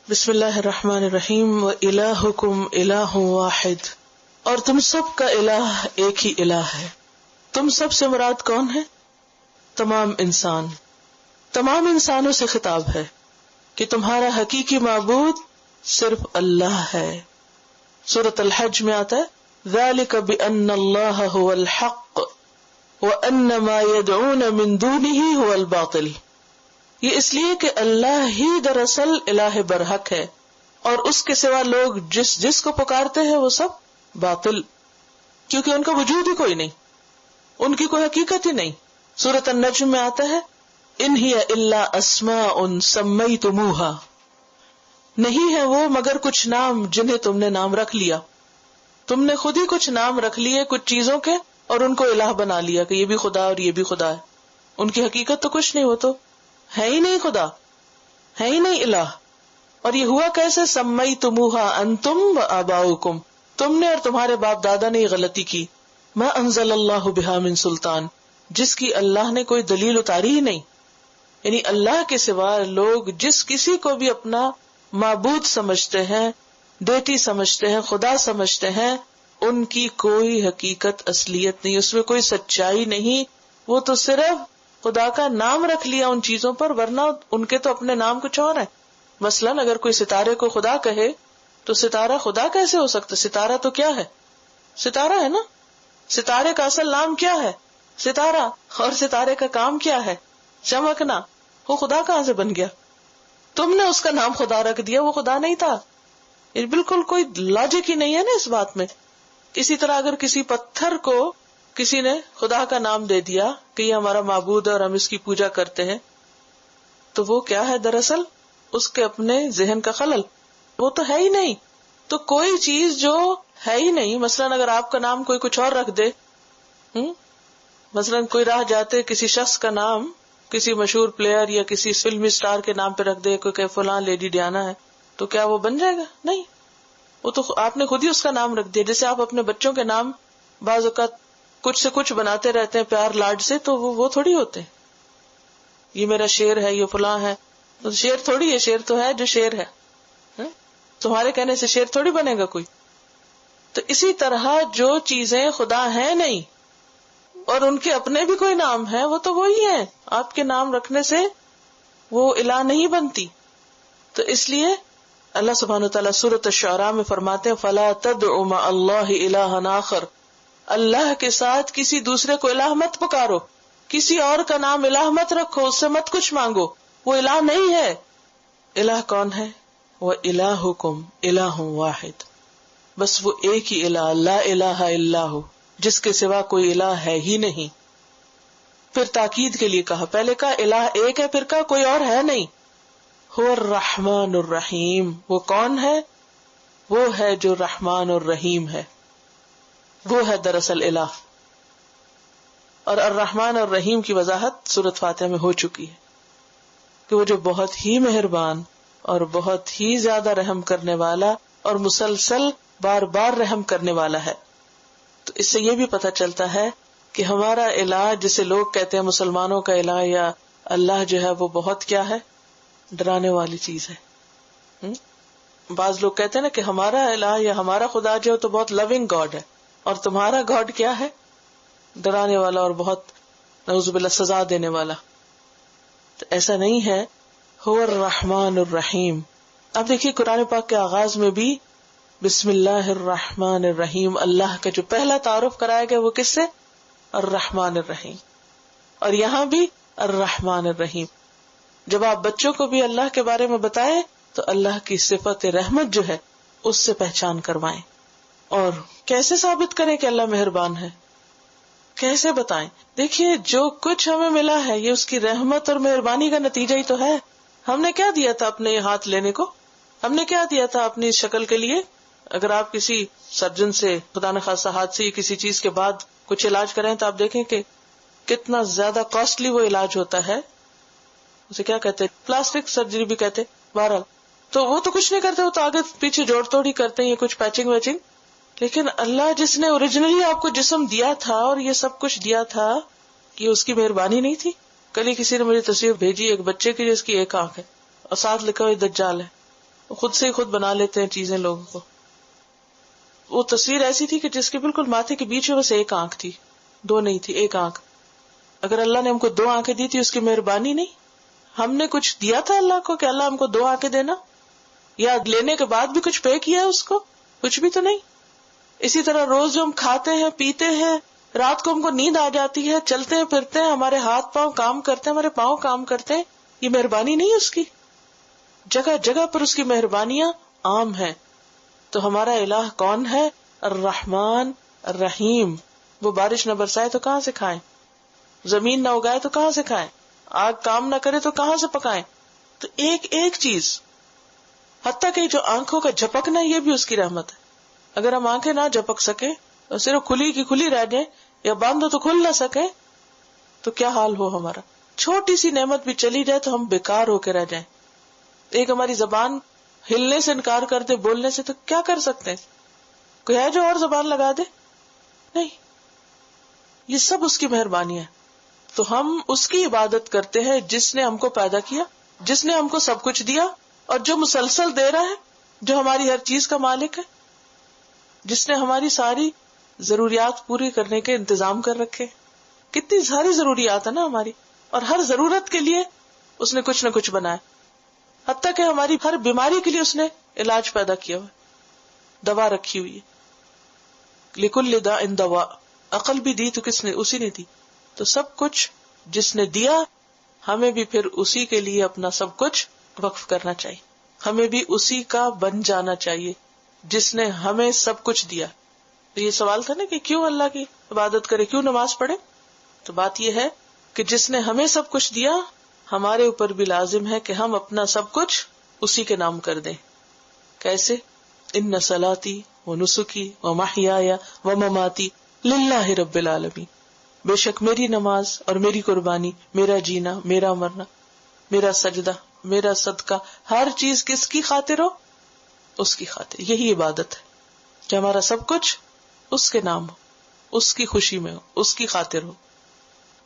بسم اللہ الرحمن الرحیم وَإِلَٰهُكُمْ إِلَٰهٌ واحد، اور تم سب کا الہ ایک ہی الہ ہے۔ تم سب سے مراد کون ہے؟ تمام انسان، تمام انسانوں سے خطاب ہے کہ تمہارا حقیقی معبود صرف اللہ ہے۔ سورۃ الحج میں آتا ہے ذَلِكَ بِأَنَّ اللَّهَ هُوَ الْحَقُّ وَأَنَّ مَا يَدْعُونَ مِن دُونِهِ هُوَ الْبَاطِلُ، یہ اس لیے کہ اللہ ہی دراصل الہ برحق ہے اور اس کے سوا لوگ جس کو پکارتے ہیں وہ سب باطل، کیونکہ ان کا وجود ہی کوئی نہیں، ان کی کوئی حقیقت ہی نہیں۔ سورۃ النجم میں آتا ہے ان ہی الا اسماء سمیتموها، نہیں ہے وہ مگر کچھ نام جنہیں تم نے نام رکھ لیا، تم نے خود ہی کچھ نام رکھ لیے کچھ چیزوں کے اور ان کو الہ بنا لیا کہ یہ بھی خدا اور یہ بھی خدا ہے، ان کی حقیقت تو کچھ نہیں، وہ تو ہے ہی نہیں خدا، ہے ہی نہیں الہ۔ اور یہ ہوا کیسے؟ سمیتموها انتم وآباؤکم، تم نے اور تمہارے باپ دادا نے یہ غلطی کی۔ ما انزل اللہ بہا من سلطان، جس کی اللہ نے کوئی دلیل اتاری ہی نہیں، یعنی اللہ کے سوا لوگ جس کسی کو بھی اپنا معبود سمجھتے ہیں، دیتی سمجھتے ہیں، خدا سمجھتے ہیں، ان کی کوئی حقیقت اصلیت نہیں، اس میں کوئی سچائی نہیں، وہ تو صرف خدا کا نام رکھ لیا ان چیزوں پر، ورنہ ان کے تو اپنے نام کچھ اور ہیں۔ مثلاً اگر کوئی ستارے کو خدا کہے تو ستارہ خدا کیسے ہو سکتا؟ ستارہ تو کیا ہے؟ ستارہ ہے نا، ستارے کا اصل نام کیا ہے؟ ستارہ، اور ستارے کا کام کیا ہے؟ چمکنا، وہ خدا کہاں سے بن گیا؟ تم نے اس کا نام خدا رکھ دیا، وہ خدا نہیں تھا۔ یہ بالکل کوئی لاجک ہی نہیں ہے نا اس بات میں۔ اسی طرح اگر کسی پتھر کو کسی نے خدا کا نام دے دیا کہ یہ ہمارا معبود ہے اور ہم اس کی پوجا کرتے ہیں، تو وہ کیا ہے؟ دراصل اس کے اپنے ذہن کا خلل، وہ تو ہے ہی نہیں۔ تو کوئی چیز جو ہے ہی نہیں، مثلاً اگر آپ کا نام کوئی کچھ اور رکھ دے، مثلاً کوئی راہ جاتے کسی شخص کا نام کسی مشہور پلیئر یا کسی فلمی اسٹار کے نام پہ رکھ دے، کوئی کہ فلاں لیڈی ڈیانا ہے، تو کیا وہ بن جائے گا؟ نہیں، وہ تو آپ نے خود ہی اس کا نام رکھ دیا۔ جیسے آپ اپنے بچوں کے نام بعض اوقات کچھ سے کچھ بناتے رہتے ہیں پیار لاڈ سے، تو وہ تھوڑی ہوتے ہیں، یہ میرا شیر ہے، یہ فلاں ہے، تو شیر تھوڑی ہے، شیر تو ہے جو شیر ہے، تمہارے کہنے سے شیر تھوڑی بنے گا کوئی۔ تو اسی طرح جو چیزیں خدا ہیں نہیں اور ان کے اپنے بھی کوئی نام ہے، وہ تو وہی ہیں، آپ کے نام رکھنے سے وہ الہ نہیں بنتی۔ تو اس لیے اللہ سبحانہ وتعالیٰ سورۃ الشعراء میں فرماتے ہیں فَلَا تَدْعُ مَعَ اللَّهِ إِلَٰهًا آخَرَ، اللہ کے ساتھ کسی دوسرے کو الہ مت پکارو، کسی اور کا نام الہ مت رکھو، اس سے مت کچھ مانگو، وہ الہ نہیں ہے۔ الہ کون ہے؟ وَإِلَٰهُكُمْ إِلَٰهٌ واحد، بس وہ ایک ہی الہ، لا الہ الا ہو، جس کے سوا کوئی الہ ہے ہی نہیں۔ پھر تاکید کے لیے کہا، پہلے کہا الہ ایک ہے، پھر کہا کوئی اور ہے نہیں۔ هو الرحمن الرحیم، وہ کون ہے؟ وہ ہے جو رحمان اور رحیم ہے، وہ ہے دراصل الہ۔ اور الرحمن اور رحیم کی وضاحت سورۃ فاتحہ میں ہو چکی ہے کہ وہ جو بہت ہی مہربان اور بہت ہی زیادہ رحم کرنے والا اور مسلسل بار بار رحم کرنے والا ہے۔ تو اس سے یہ بھی پتہ چلتا ہے کہ ہمارا الہ، جسے لوگ کہتے ہیں مسلمانوں کا الہ یا اللہ جو ہے، وہ بہت کیا ہے؟ ڈرانے والی چیز ہے۔ بعض لوگ کہتے ہیں نا کہ ہمارا الہ یا ہمارا خدا جو ہے تو بہت لونگ گاڈ ہے، اور تمہارا گاڈ کیا ہے؟ ڈرانے والا اور بہت نعوذ باللہ سزا دینے والا۔ تو ایسا نہیں ہے، هو الرحمن الرحیم۔ اب دیکھیے قرآن پاک کے آغاز میں بھی بسم اللہ الرحمن الرحیم، اللہ کا جو پہلا تعارف کرایا گیا وہ کس سے؟ الرحمن الرحیم۔ اور یہاں بھی الرحمن الرحیم۔ جب آپ بچوں کو بھی اللہ کے بارے میں بتائیں تو اللہ کی صفت رحمت جو ہے اس سے پہچان کروائیں۔ اور کیسے ثابت کریں کہ اللہ مہربان ہے؟ کیسے بتائیں؟ دیکھیے جو کچھ ہمیں ملا ہے یہ اس کی رحمت اور مہربانی کا نتیجہ ہی تو ہے۔ ہم نے کیا دیا تھا اپنے ہاتھ لینے کو؟ ہم نے کیا دیا تھا اپنی شکل کے لیے؟ اگر آپ کسی سرجن سے خدا نخواستہ ہاتھ سے کسی چیز کے بعد کچھ علاج کریں تو آپ دیکھیں کہ کتنا زیادہ کاسٹلی وہ علاج ہوتا ہے۔ اسے کیا کہتے ہیں؟ پلاسٹک سرجری بھی کہتے، بہرحال تو وہ تو کچھ نہیں کرتے، وہ تو آگے پیچھے جوڑ توڑ ہی کرتے ہیں، یہ کچھ پیچنگ ویچنگ۔ لیکن اللہ جس نے اوریجنلی آپ کو جسم دیا تھا اور یہ سب کچھ دیا تھا، یہ اس کی مہربانی نہیں تھی؟ کل ہی کسی نے مجھے تصویر بھیجی ایک بچے کی جس کی ایک آنکھ ہے اور ساتھ لکھا ہوا دجال ہے۔ وہ خود سے ہی خود بنا لیتے ہیں چیزیں لوگوں کو. وہ تصویر ایسی تھی کہ جس کے بالکل ماتھے کے بیچ میں بس ایک آنکھ تھی, دو نہیں تھی, ایک آنکھ. اگر اللہ نے ہم کو دو آنکھیں دی تھی اس کی مہربانی نہیں؟ ہم نے کچھ دیا تھا اللہ کو کہ اللہ ہم کو دو آنکھیں دینا؟ یا لینے کے بعد بھی کچھ پے کیا ہے اس کو؟ کچھ بھی تو نہیں. اسی طرح روز جو ہم کھاتے ہیں پیتے ہیں, رات کو ہم کو نیند آ جاتی ہے, چلتے ہیں پھرتے ہیں, ہمارے ہاتھ پاؤں کام کرتے ہیں, ہمارے پاؤں کام کرتے ہیں, یہ مہربانی نہیں اس کی؟ جگہ جگہ پر اس کی مہربانیاں عام ہیں. تو ہمارا الہ کون ہے؟ الرحمن الرحیم. وہ بارش نہ برسائے تو کہاں سے کھائیں, زمین نہ اگائے تو کہاں سے کھائیں, آگ کام نہ کرے تو کہاں سے پکائیں. تو ایک ایک چیز, حتیٰ کہ جو آنکھوں کا جھپکنا یہ بھی اس کی رحمت ہے. اگر ہم آنکھیں نہ جھپک سکے اور صرف کھلی کی کھلی رہ جائیں یا باندھو تو کھل نہ سکے تو کیا حال ہو ہمارا. چھوٹی سی نعمت بھی چلی جائے تو ہم بیکار ہو کے رہ جائیں. ایک ہماری زبان ہلنے سے انکار کر دے, بولنے سے, تو کیا کر سکتے ہیں؟ کوئی ہے جو اور زبان لگا دے؟ نہیں. یہ سب اس کی مہربانی ہے. تو ہم اس کی عبادت کرتے ہیں جس نے ہم کو پیدا کیا, جس نے ہم کو سب کچھ دیا, اور جو مسلسل دے رہا ہے, جو ہماری ہر چیز کا مالک ہے, جس نے ہماری ساری ضروریات پوری کرنے کے انتظام کر رکھے. کتنی ساری ضروریات ہے نا ہماری, اور ہر ضرورت کے لیے اس نے کچھ نہ کچھ بنایا. حتیٰ کہ ہماری ہر بیماری کے لیے اس نے علاج پیدا کیا ہوا, دوا رکھی ہوئی ہے. لِكُلِّ دَاءٍ دَوَاء. عقل بھی دی تو کس نے؟ اسی نے دی. تو سب کچھ جس نے دیا, ہمیں بھی پھر اسی کے لیے اپنا سب کچھ وقف کرنا چاہیے. ہمیں بھی اسی کا بن جانا چاہیے جس نے ہمیں سب کچھ دیا. تو یہ سوال تھا نا کہ کیوں اللہ کی عبادت کرے, کیوں نماز پڑھے؟ تو بات یہ ہے کہ جس نے ہمیں سب کچھ دیا, ہمارے اوپر بھی لازم ہے کہ ہم اپنا سب کچھ اسی کے نام کر دیں. کیسے؟ ان صلاتی و نسکی و محیایا و مماتی للہ رب العالمین. بے شک میری نماز اور میری قربانی, میرا جینا, میرا مرنا, میرا سجدہ, میرا صدقہ, ہر چیز کس کی خاطر ہو؟ اس کی خاطر. یہی عبادت ہے کہ ہمارا سب کچھ اس کے نام ہو, اس کی خوشی میں ہو, اس کی خاطر ہو.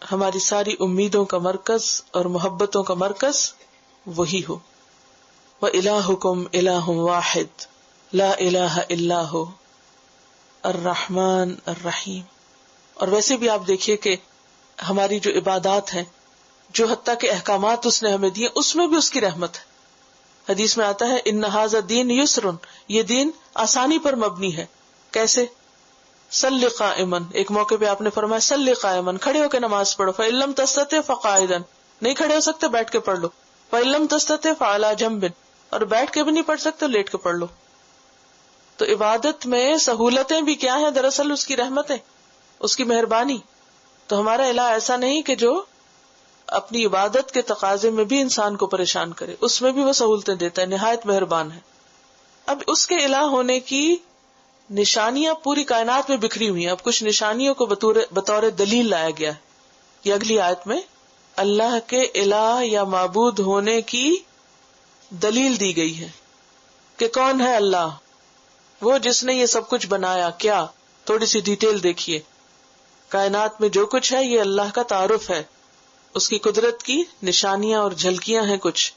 ہماری ساری امیدوں کا مرکز اور محبتوں کا مرکز وہی ہو. وَإِلَٰهُكُمْ إِلَٰهٌ وَاحِدٌ لَا إِلَٰهَ إِلَّا هُوَ الرحمن الرحیم. اور ویسے بھی آپ دیکھیے کہ ہماری جو عبادات ہیں, جو حتیٰ کہ احکامات اس نے ہمیں دیے, اس میں بھی اس کی رحمت ہے. حدیث میں آتا ہے ان ھذا الدین یسر, یہ دین آسانی پر مبنی ہے. کیسے؟ صلی قائما, ایک موقع پہ آپ نے فرمایا صلی قائما, کھڑے ہو کے نماز پڑھو. فإن لم تستطع فقاعدا, نہیں کھڑے ہو سکتے بیٹھ کے پڑھ لو. فإن لم تستطع فعلى جنب, اور بیٹھ کے بھی نہیں پڑھ سکتے لیٹ کے پڑھ لو. تو عبادت میں سہولتیں بھی کیا ہیں؟ دراصل اس کی رحمتیں, اس کی مہربانی. تو ہمارا الہ ایسا نہیں کہ جو اپنی عبادت کے تقاضے میں بھی انسان کو پریشان کرے, اس میں بھی وہ سہولتیں دیتا ہے, نہایت مہربان ہے. اب اس کے الہ ہونے کی نشانیاں پوری کائنات میں بکھری ہوئی ہیں. اب کچھ نشانیوں کو بطور دلیل لایا گیا ہے. یہ اگلی آیت میں اللہ کے الہ یا معبود ہونے کی دلیل دی گئی ہے کہ کون ہے اللہ, وہ جس نے یہ سب کچھ بنایا. کیا؟ تھوڑی سی ڈیٹیل دیکھیے. کائنات میں جو کچھ ہے یہ اللہ کا تعارف ہے, اس کی قدرت کی نشانیاں اور جھلکیاں ہیں کچھ.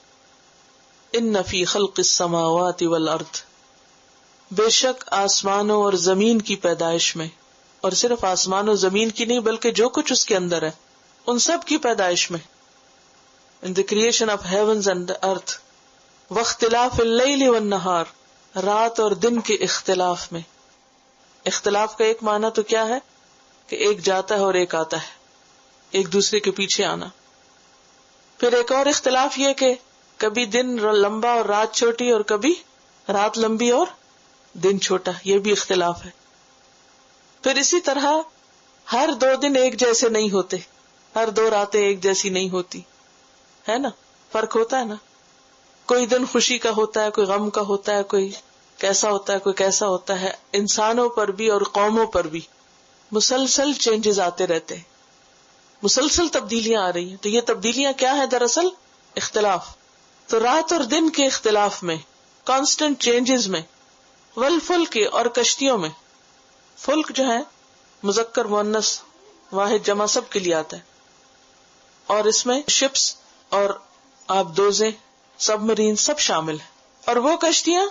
ان فی خلق السماوات والارض, بے شک آسمانوں اور زمین کی پیدائش میں, اور صرف آسمان و زمین کی نہیں بلکہ جو کچھ اس کے اندر ہے ان سب کی پیدائش میں. ان the creation of heavens and the earth. واختلاف اللیل والنہار, رات اور دن کے اختلاف میں. اختلاف کا ایک معنی تو کیا ہے کہ ایک جاتا ہے اور ایک آتا ہے, ایک دوسرے کے پیچھے آنا. پھر ایک اور اختلاف یہ کہ کبھی دن لمبا اور رات چھوٹی, اور کبھی رات لمبی اور دن چھوٹا, یہ بھی اختلاف ہے. پھر اسی طرح ہر 2 دن ایک جیسے نہیں ہوتے, ہر 2 راتیں ایک جیسی نہیں ہوتی, ہے نا, فرق ہوتا ہے نا. کوئی دن خوشی کا ہوتا ہے, کوئی غم کا ہوتا ہے, کوئی کیسا ہوتا ہے, کوئی کیسا ہوتا ہے. انسانوں پر بھی اور قوموں پر بھی مسلسل چینجز آتے رہتے ہیں, مسلسل تبدیلیاں آ رہی ہیں. تو یہ تبدیلیاں کیا ہیں؟ دراصل اختلاف. تو رات اور دن کے اختلاف میں, کانسٹنٹ چینجز میں, والفلک, اور کشتیوں میں. فلک جو ہے مذکر مؤنث واحد جمع سب کے لیے آتا ہے, اور اس میں شپس اور آبدوزیں, سب مرین سب شامل ہیں. اور وہ کشتیاں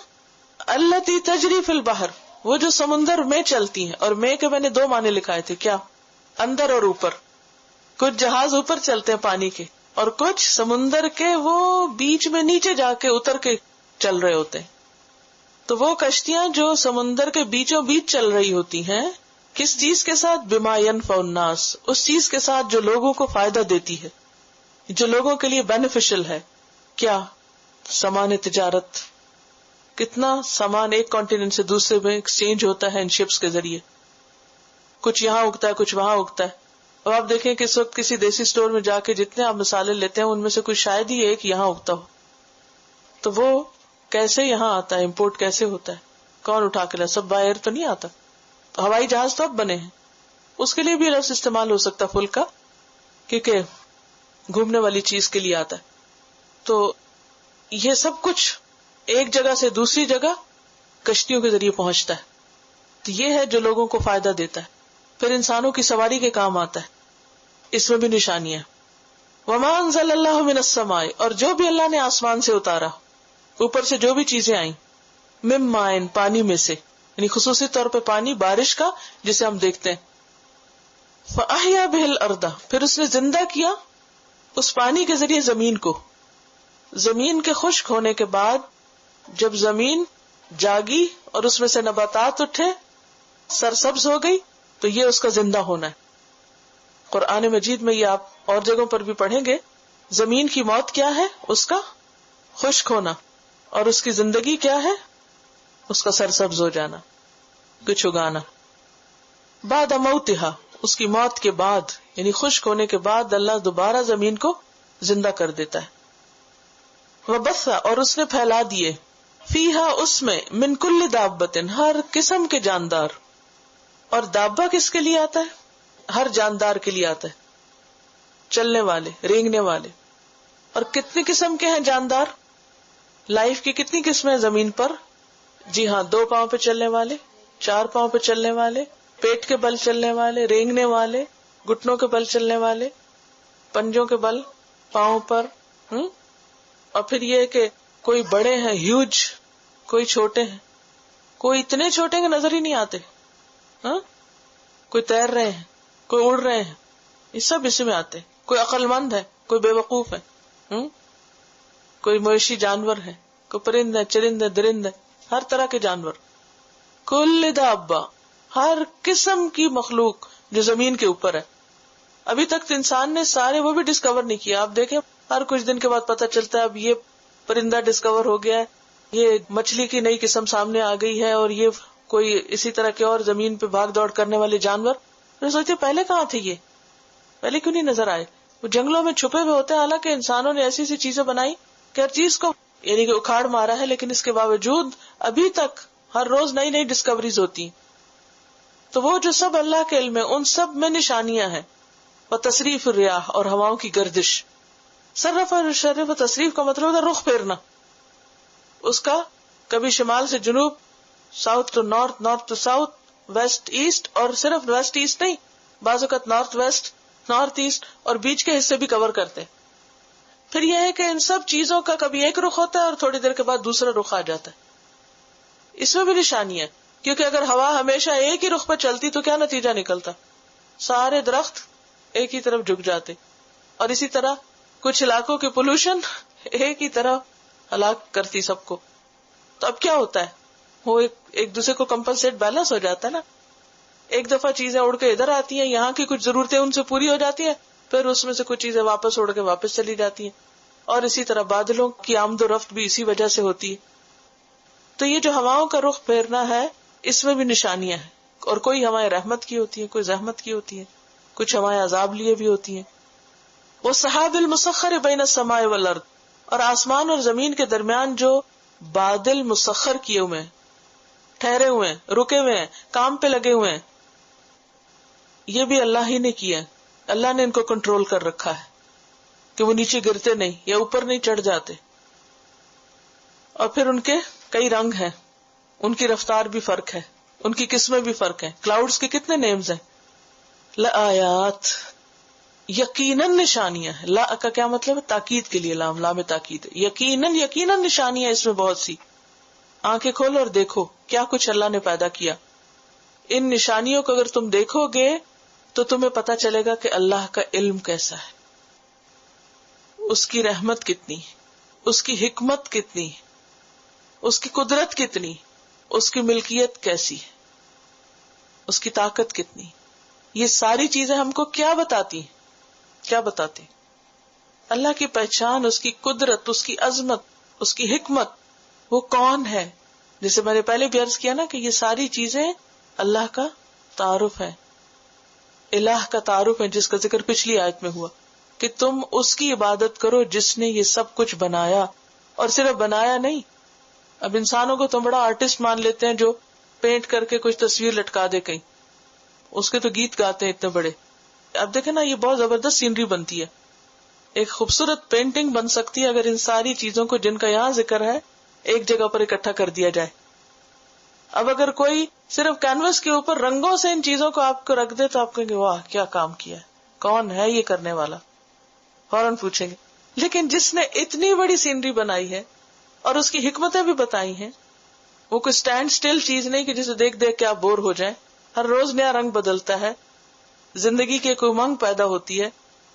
التی تجری فی البحر، وہ جو سمندر میں چلتی ہیں. اور میں کے میں نے 2 معنی لکھائے تھے، کیا؟ اندر اور اوپر. کچھ جہاز اوپر چلتے ہیں پانی کے، اور کچھ سمندر کے وہ بیچ میں نیچے جا کے اتر کے چل رہے ہوتے ہیں. تو وہ کشتیاں جو سمندر کے بیچوں بیچ چل رہی ہوتی ہیں، کس چیز کے ساتھ؟ بما ينفع الناس، اس چیز کے ساتھ جو لوگوں کو فائدہ دیتی ہے، جو لوگوں کے لیے بینیفیشل ہے. کیا؟ سامان تجارت. کتنا سامان ایک کانٹیننٹ سے دوسرے میں ایکسچینج ہوتا ہے ان شپس کے ذریعے. کچھ یہاں اگتا ہے، کچھ وہاں اگتا ہے. اب آپ دیکھیں کہ اس وقت کسی دیسی سٹور میں جا کے جتنے آپ مسالے لیتے ہیں ان میں سے کوئی شاید ہی ایک یہاں اگتا ہو. تو وہ کیسے یہاں آتا ہے؟ امپورٹ کیسے ہوتا ہے؟ کون اٹھا کے لاتا؟ سب باہر تو نہیں آتا. ہوائی جہاز تو اب بنے ہیں، اس کے لیے بھی لفظ استعمال ہو سکتا فل کا، کیونکہ گھومنے والی چیز کے لیے آتا ہے. تو یہ سب کچھ ایک جگہ سے دوسری جگہ کشتیوں کے ذریعے پہنچتا ہے. تو یہ ہے جو لوگوں کو فائدہ دیتا ہے. پھر انسانوں کی سواری کے کام آتا ہے، اس میں بھی نشانی ہے. وما انزل اللہ من السماء، اور جو بھی اللہ نے آسمان سے اتارا، اوپر سے جو بھی چیزیں آئیں، من ماء، پانی میں سے، یعنی خصوصی طور پہ پانی بارش کا جسے ہم دیکھتے ہیں. فاحیا بہ الارض، پھر اس نے زندہ کیا اس پانی کے ذریعے زمین کو. زمین کے خشک ہونے کے بعد جب زمین جاگی اور اس میں سے نباتات اٹھے، سرسبز ہو گئی، تو یہ اس کا زندہ ہونا ہے. قرآن مجید میں یہ آپ اور جگہوں پر بھی پڑھیں گے. زمین کی موت کیا ہے؟ اس کا خشک ہونا. اور اس کی زندگی کیا ہے؟ اس کا سرسبز ہو جانا، کچھ اگانا. بعد موتہا، اس کی موت کے بعد یعنی خشک ہونے کے بعد اللہ دوبارہ زمین کو زندہ کر دیتا ہے. وبث، اور اس نے پھیلا دیے، فیہا، اس میں، من کل دابۃ، ہر قسم کے جاندار. اور دابہ کس کے لیے آتا ہے؟ ہر جاندار کے لیے آتا ہے، چلنے والے، رینگنے والے. اور کتنی قسم کے ہیں جاندار؟ لائف کی کتنی قسمیں زمین پر؟ جی ہاں، 2 پاؤں پہ چلنے والے، 4 پاؤں پہ چلنے والے، پیٹ کے بل چلنے والے، رینگنے والے، گھٹنوں کے بل چلنے والے، پنجوں کے بل، پاؤں پر. اور پھر یہ کہ کوئی بڑے ہیں ہیوج، کوئی چھوٹے ہیں، کوئی اتنے چھوٹے کہ نظر ہی نہیں آتے، کوئی تیر رہے ہیں، کوئی اڑ رہے ہیں، یہ سب اسی میں آتے. کوئی عقل مند ہے، کوئی بے وقوف ہے، کوئی مویشی جانور ہے، کوئی پرند ہے، چرند ہے، درند ہے، ہر طرح کے جانور. کل دابہ، ہر قسم کی مخلوق جو زمین کے اوپر ہے. ابھی تک انسان نے سارے وہ بھی ڈسکور نہیں کیا. آپ دیکھیں ہر کچھ دن کے بعد پتہ چلتا ہے اب یہ پرندہ ڈسکور ہو گیا ہے، یہ مچھلی کی نئی قسم سامنے آ گئی ہے، اور یہ کوئی اسی طرح کے اور زمین پہ بھاگ دوڑ کرنے والے جانور. میں سوچتے پہلے کہاں تھے یہ، پہلے کیوں نہیں نظر آئے؟ وہ جنگلوں میں چھپے ہوئے ہوتے ہیں. حالانکہ انسانوں نے ایسی ایسی چیزیں بنائی کہ ہر چیز کو یعنی کہ اکھاڑ مارا ہے، لیکن اس کے باوجود ابھی تک ہر روز نئی نئی ڈسکوریز ہوتی. تو وہ جو سب اللہ کے علم ہے، ان سب میں نشانیاں ہیں. اور تصریف الریاح، اور ہواؤں کی گردش. صرف اور شرف و تصریف کا مطلب ہے رخ پھیرنا اس کا، کبھی شمال سے جنوب، south to north, north to south, west east. اور صرف ویسٹ ایسٹ نہیں، بعض اوقات نارتھ ویسٹ، نارتھ ایسٹ، اور بیچ کے حصے بھی کور کرتے. پھر یہ ہے کہ ان سب چیزوں کا کبھی ایک رخ ہوتا ہے اور تھوڑی دیر کے بعد دوسرا رخ آ جاتا ہے. اس میں بھی نشانی ہے، کیونکہ اگر ہوا ہمیشہ ایک ہی رخ پر چلتی تو کیا نتیجہ نکلتا؟ سارے درخت ایک ہی طرف جھک جاتے. اور اسی طرح کچھ علاقوں کی پولوشن ایک ہی طرح ہلاک کرتی سب کو. تو اب کیا ہوتا ہے؟ وہ ایک دوسرے کو کمپنسیٹ بیلنس ہو جاتا ہے نا. ایک دفعہ چیزیں اڑ کے ادھر آتی ہیں، یہاں کی کچھ ضرورتیں ان سے پوری ہو جاتی ہیں، پھر اس میں سے کچھ چیزیں واپس اڑ کے واپس چلی جاتی ہیں. اور اسی طرح بادلوں کی آمد و رفت بھی اسی وجہ سے ہوتی ہے. تو یہ جو ہواؤں کا رخ پھیرنا ہے، اس میں بھی نشانیاں ہیں. اور کوئی ہوائیں رحمت کی ہوتی ہیں، کوئی زحمت کی ہوتی ہیں، کچھ ہوائیں عذاب لیے بھی ہوتی ہیں. والسحاب المسخر بین السماء والارض، اور آسمان اور زمین کے درمیان جو بادل مسخر کیے ہوئے ہیں، ٹھہرے ہوئے ہیں، رکے ہوئے ہیں، کام پہ لگے ہوئے ہیں، یہ بھی اللہ ہی نے کیا ہے. اللہ نے ان کو کنٹرول کر رکھا ہے کہ وہ نیچے گرتے نہیں یا اوپر نہیں چڑھ جاتے. اور پھر ان کے کئی رنگ ہیں، ان کی رفتار بھی فرق ہے، ان کی قسمیں بھی فرق ہیں. کلاؤڈز کے کتنے نیمز ہیں؟ لآیات، یقیناً نشانیاں ہیں. لا کا کیا مطلب ہے؟ تاکید کے لیے لام، لام تاکید. یقیناً یقیناً نشانیاں اس میں بہت سی. آنکھیں کھولو اور دیکھو کیا کچھ اللہ نے پیدا کیا. ان نشانیوں کو اگر تم دیکھو گے تو تمہیں پتا چلے گا کہ اللہ کا علم کیسا ہے، اس کی رحمت کتنی، اس کی حکمت کتنی، اس کی قدرت کتنی، اس کی ملکیت کیسی ہے، اس کی طاقت کتنی. یہ ساری چیزیں ہم کو کیا بتاتی ہیں؟ کیا بتاتی؟ اللہ کی پہچان، اس کی قدرت، اس کی عظمت، اس کی حکمت، وہ کون ہے. جیسے میں نے پہلے بھی عرض کیا نا کہ یہ ساری چیزیں اللہ کا تعارف ہے، الہ کا تعارف ہے، جس کا ذکر پچھلی آیت میں ہوا کہ تم اس کی عبادت کرو جس نے یہ سب کچھ بنایا. اور صرف بنایا نہیں، اب انسانوں کو تو بڑا آرٹسٹ مان لیتے ہیں جو پینٹ کر کے کچھ تصویر لٹکا دے کہیں، اس کے تو گیت گاتے ہیں اتنے بڑے. اب دیکھیں نا، یہ بہت زبردست سینری بنتی ہے، ایک خوبصورت پینٹنگ بن سکتی ہے اگر ان ساری چیزوں کو جن کا یہاں ذکر ہے ایک جگہ پر اکٹھا کر دیا جائے. اب اگر کوئی صرف کینوس کے اوپر رنگوں سے ان چیزوں کو آپ کو رکھ دے تو آپ کہیں گے واہ کیا کام کیا ہے، کون ہے یہ کرنے والا، فوراً پوچھیں گے. لیکن جس نے اتنی بڑی سینری بنائی ہے اور اس کی حکمتیں بھی بتائی ہیں، وہ کوئی سٹینڈ سٹل چیز نہیں کہ جسے دیکھ دیکھ کے آپ بور ہو جائیں. ہر روز نیا رنگ بدلتا ہے، زندگی کی ایک امنگ پیدا ہوتی ہے،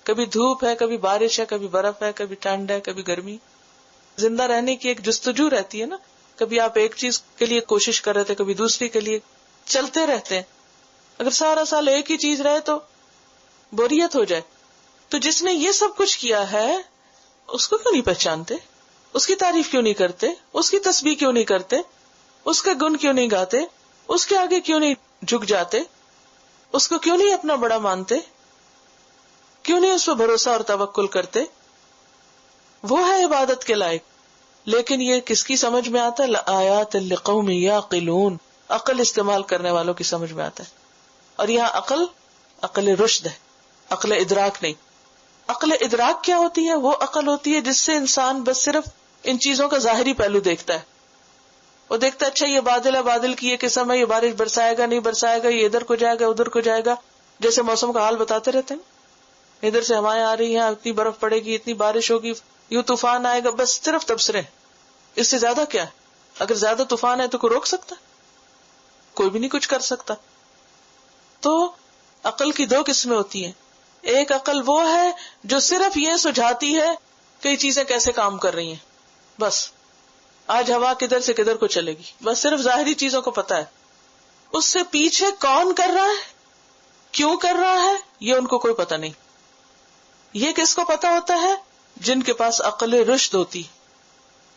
کبھی دھوپ ہے، کبھی بارش ہے، کبھی برف ہے، کبھی ٹھنڈ ہے، کبھی گرمی. زندہ رہنے کی ایک جستجو رہتی ہے نا، کبھی آپ ایک چیز کے لیے کوشش کر رہے تھے، کبھی دوسری کے لیے، چلتے رہتے ہیں. اگر سارا سال ایک ہی چیز رہے تو بوریت ہو جائے. تو جس نے یہ سب کچھ کیا ہے اس کو کیوں نہیں پہچانتے، اس کی تعریف کیوں نہیں کرتے، اس کی تسبیح کیوں نہیں کرتے، اس کا گن کیوں نہیں گاتے، اس کے آگے کیوں نہیں جھک جاتے، اس کو کیوں نہیں اپنا بڑا مانتے، کیوں نہیں اس پہ بھروسہ اور توکل کرتے. وہ ہے عبادت کے لائق. لیکن یہ کس کی سمجھ میں آتا ہے؟ آیات لقوم یعقلون، عقل استعمال کرنے والوں کی سمجھ میں آتا ہے. اور یہاں عقل رشد ہے، عقل ادراک نہیں. عقل ادراک کیا ہوتی ہے؟ وہ عقل ہوتی ہے جس سے انسان بس صرف ان چیزوں کا ظاہری پہلو دیکھتا ہے. وہ دیکھتا ہے اچھا یہ بادل ہے، بادل کی یہ قسم ہے، یہ بارش برسائے گا نہیں برسائے گا، یہ ادھر کو جائے گا ادھر کو جائے گا. جیسے موسم کا حال بتاتے رہتے ہیں، ادھر سے ہوائیں آ رہی ہیں، اتنی برف پڑے گی، اتنی بارش ہوگی، یوں طوفان آئے گا. بس صرف تبصرے، اس سے زیادہ کیا ہے؟ اگر زیادہ طوفان ہے تو کوئی روک سکتا؟ کوئی بھی نہیں کچھ کر سکتا. تو عقل کی دو قسمیں ہوتی ہیں. ایک عقل وہ ہے جو صرف یہ سجھاتی ہے کہ یہ چیزیں کیسے کام کر رہی ہیں، بس آج ہوا کدھر سے کدھر کو چلے گی، بس صرف ظاہری چیزوں کو پتا ہے. اس سے پیچھے کون کر رہا ہے، کیوں کر رہا ہے، یہ ان کو کوئی پتا نہیں. یہ کس کو پتا ہوتا ہے؟ جن کے پاس عقل رشد ہوتی،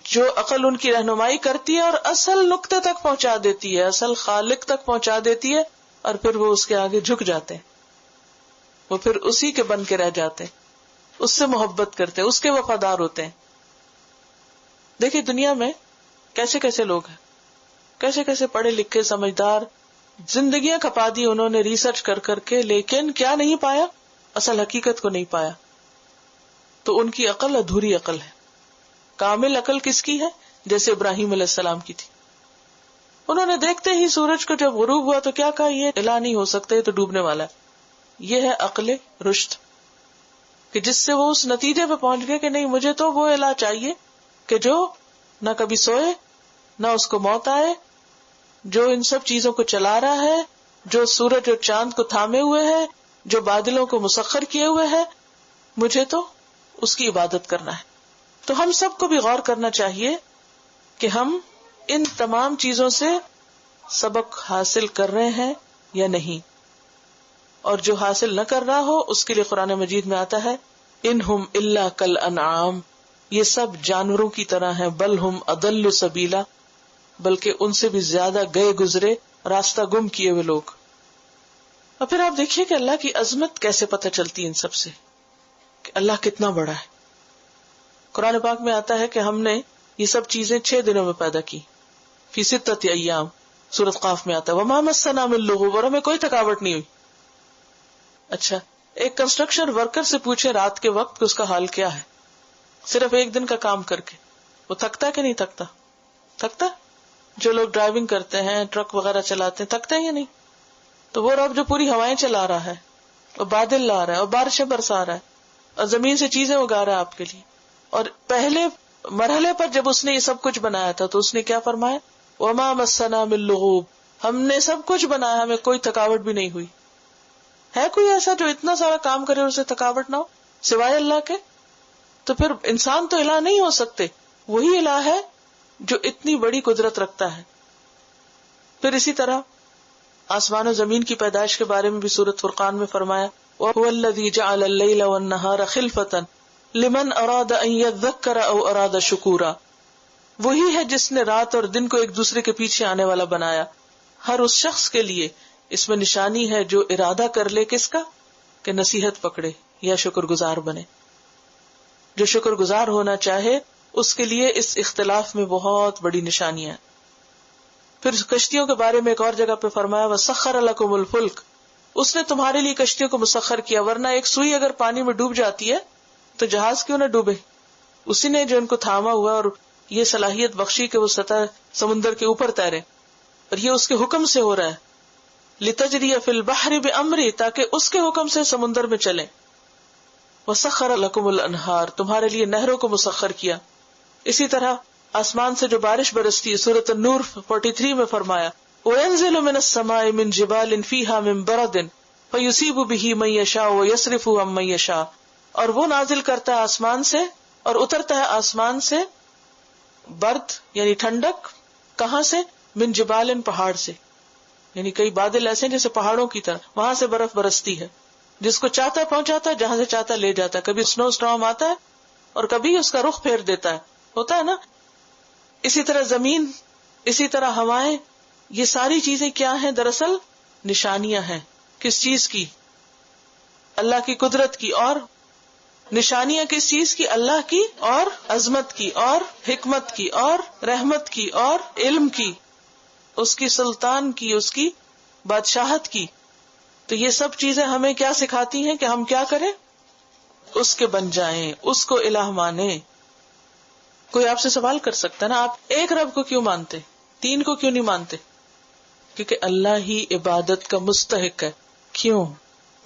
جو عقل ان کی رہنمائی کرتی ہے اور اصل نقطے تک پہنچا دیتی ہے، اصل خالق تک پہنچا دیتی ہے. اور پھر وہ اس کے آگے جھک جاتے ہیں، وہ پھر اسی کے بن کے رہ جاتے ہیں، اس سے محبت کرتے ہیں، اس کے وفادار ہوتے ہیں. دیکھیں دنیا میں کیسے کیسے لوگ ہیں، کیسے کیسے پڑھے لکھے سمجھدار، زندگیاں کھپا دی انہوں نے ریسرچ کر کر کے، لیکن کیا نہیں پایا؟ اصل حقیقت کو نہیں پایا. تو ان کی عقل ادھوری عقل ہے. کامل عقل کس کی ہے؟ جیسے ابراہیم علیہ السلام کی تھی. انہوں نے دیکھتے ہی سورج کو جب غروب ہوا تو کیا کہا؟ یہ الہ نہیں ہو سکتا، یہ تو ڈوبنے والا ہے. یہ ہے عقل رشد، کہ جس سے وہ اس نتیجے پہ پہنچ گئے کہ نہیں، مجھے تو وہ الہ چاہیے کہ جو نہ کبھی سوئے، نہ اس کو موت آئے، جو ان سب چیزوں کو چلا رہا ہے، جو سورج اور چاند کو تھامے ہوئے ہے، جو بادلوں کو مسخر کیے ہوئے ہے. مجھے تو اس کی عبادت کرنا ہے. تو ہم سب کو بھی غور کرنا چاہیے کہ ہم ان تمام چیزوں سے سبق حاصل کر رہے ہیں یا نہیں. اور جو حاصل نہ کر رہا ہو اس کے لیے قرآن مجید میں آتا ہے انہم الا کالانعام، یہ سب جانوروں کی طرح ہیں، بل ہم اضل سبیلا، بلکہ ان سے بھی زیادہ گئے گزرے راستہ گم کیے ہوئے لوگ. اور پھر آپ دیکھیے کہ اللہ کی عظمت کیسے پتہ چلتی ان سب سے، کہ اللہ کتنا بڑا ہے. قرآن پاک میں آتا ہے کہ ہم نے یہ سب چیزیں 6 دنوں میں پیدا کی، فی 6 ایام، سورۃ قاف میں آتا ہے وما مسنا من لغوب، اور ہمیں کوئی تھکاوٹ نہیں ہوئی. اچھا، ایک کنسٹرکشن ورکر سے پوچھے رات کے وقت کہ اس کا حال کیا ہے، صرف ایک دن کا کام کر کے وہ تھکتا کہ نہیں تھکتا؟ تھکتا. جو لوگ ڈرائیونگ کرتے ہیں، ٹرک وغیرہ چلاتے ہیں، تھکتے ہیں یا نہیں؟ تو وہ رب جو پوری ہوائیں چلا رہا ہے، اور بادل لا رہا ہے اور بارشیں برسا رہا ہے اور زمین سے چیزیں اگا رہا ہے آپ کے لیے. اور پہلے مرحلے پر جب اس نے یہ سب کچھ بنایا تھا تو اس نے کیا فرمایا؟ وما مسنا من لغوب، ہم نے سب کچھ بنایا، ہمیں کوئی تھکاوٹ بھی نہیں ہوئی. ہے کوئی ایسا جو اتنا سارا کام کرے اور اسے تھکاوٹ نہ ہو سوائے اللہ کے؟ تو پھر انسان تو الہ نہیں ہو سکتے، وہی الہ ہے جو اتنی بڑی قدرت رکھتا ہے. پھر اسی طرح آسمان و زمین کی پیدائش کے بارے میں بھی سورۃ فرقان میں فرمایا وَهُوَ الَّذِي جَعَلَ اللَّيْلَ وَالنَّهَارَ خِلْفَةً لِمَنْ أَرَادَ أَنْ يَذَّكَّرَ أَوْ أَرَادَ شُكُورًا. وہی ہے جس نے رات اور دن کو ایک دوسرے کے پیچھے آنے والا بنایا، ہر اس شخص کے لیے اس میں نشانی ہے جو ارادہ کر لے کس کا، کہ نصیحت پکڑے یا شکر گزار بنے. جو شکر گزار ہونا چاہے اس کے لیے اس اختلاف میں بہت بڑی نشانیاں. پھر کشتیوں کے بارے میں ایک اور جگہ پہ فرمایا وَسَخَّرَ لَكُمُ الْفُلْكَ، اس نے تمہارے لیے کشتیوں کو مسخر کیا، ورنہ ایک سوئی اگر پانی میں ڈوب جاتی ہے تو جہاز کیوں نہ ڈوبے؟ اسی نے جو ان کو تھاما ہوا اور یہ صلاحیت بخشی کہ وہ سطح سمندر کے اوپر تیرے، اور یہ اس کے حکم سے ہو رہا ہے. لِتَجْرِيَ فِي الْبَحْرِ بِأَمْرِهِ، تاکہ اس کے حکم سے سمندر میں چلیں. وَسَخَّرَ لَكُمُ الْأَنْهَارَ، تمہارے لیے نہروں کو مسخر کیا. اسی طرح آسمان سے جو بارش برستی ہے، سورۃ النور 43 میں فرمایا وَيَنزِلُ مِنَ السَّمَاءِ مِن جِبَالٍ فِيهَا مِن بَرَدٍ فَيُصِيبُ بِهِ مَن يَشَاءُ وَيَصْرِفُهُ عَن مَّن يَشَاءُ، اور وہ نازل کرتا ہے آسمان سے اور اترتا ہے آسمان سے برد یعنی ٹھنڈک. کہاں سے؟ من جبال، پہاڑ سے. یعنی کئی بادل ایسے جیسے پہاڑوں کی طرح وہاں سے برف برستی ہے، جس کو چاہتا پہنچاتا ہے، جہاں سے چاہتا لے جاتا ہے. کبھی سنو اسٹارم آتا ہے اور کبھی اس کا رخ پھیر دیتا ہے، ہوتا ہے نا. اسی طرح زمین، اسی طرح ہوائیں، یہ ساری چیزیں کیا ہیں؟ دراصل نشانیاں ہیں. کس چیز کی؟ اللہ کی قدرت کی. اور نشانیاں کس چیز کی؟ اللہ کی اور عظمت کی اور حکمت کی اور رحمت کی اور علم کی، اس کی سلطان کی، اس کی بادشاہت کی. تو یہ سب چیزیں ہمیں کیا سکھاتی ہیں کہ ہم کیا کریں؟ اس کے بن جائیں، اس کو الہ مانیں. کوئی آپ سے سوال کر سکتا ہے نا، آپ ایک رب کو کیوں مانتے، تین کو کیوں نہیں مانتے؟ کیونکہ اللہ ہی عبادت کا مستحق ہے. کیوں؟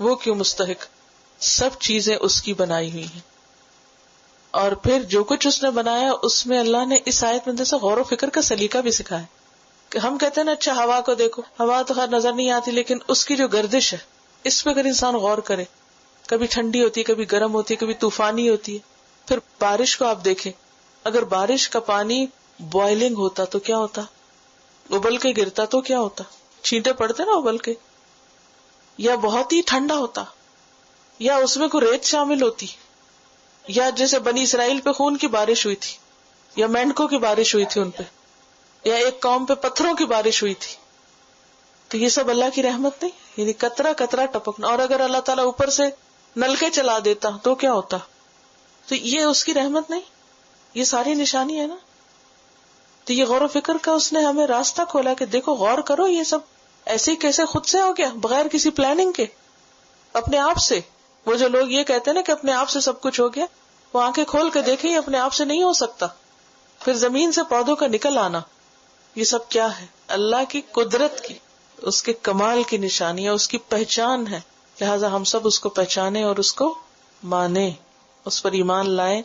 وہ کیوں مستحق؟ سب چیزیں اس کی بنائی ہوئی ہیں، اور پھر جو کچھ اس نے بنایا اس میں اللہ نے اس آیت میں جیسا غور و فکر کا سلیقہ بھی سکھایا. کہ ہم کہتے ہیں نا اچھا ہوا کو دیکھو، ہوا تو خیر نظر نہیں آتی، لیکن اس کی جو گردش ہے اس پہ اگر انسان غور کرے، کبھی ٹھنڈی ہوتی ہے، کبھی گرم ہوتی ہے، کبھی طوفانی ہوتی ہے. پھر بارش کو آپ دیکھیں، اگر بارش کا پانی بوائلنگ ہوتا تو کیا ہوتا؟ ابل کے گرتا تو کیا ہوتا؟ چھینٹے پڑتے نا ابل کے. یا بہت ہی ٹھنڈا ہوتا، یا اس میں کوئی ریت شامل ہوتی، یا جیسے بنی اسرائیل پہ خون کی بارش ہوئی تھی، یا مینڈکوں کی بارش ہوئی تھی ان پہ، یا ایک قوم پہ پتھروں کی بارش ہوئی تھی. تو یہ سب اللہ کی رحمت نہیں؟ یعنی قطرہ قطرہ ٹپکنا. اور اگر اللہ تعالیٰ اوپر سے نلکے چلا دیتا تو کیا ہوتا؟ تو یہ اس کی رحمت نہیں؟ یہ ساری نشانی ہے نا. تو یہ غور و فکر کا اس نے ہمیں راستہ کھولا کہ دیکھو غور کرو، یہ سب ایسے ہی کیسے خود سے ہو گیا بغیر کسی پلاننگ کے، اپنے آپ سے. وہ جو لوگ یہ کہتے ہیں نا کہ اپنے آپ سے سب کچھ ہو گیا، وہ آنکھیں کھول کے دیکھیں یہ اپنے آپ سے نہیں ہو سکتا. پھر زمین سے پودوں کا نکل آنا، یہ سب کیا ہے؟ اللہ کی قدرت کی، اس کے کمال کی نشانی ہے، اس کی پہچان ہے. لہٰذا ہم سب اس کو پہچانیں اور اس کو مانیں، اس پر ایمان لائیں،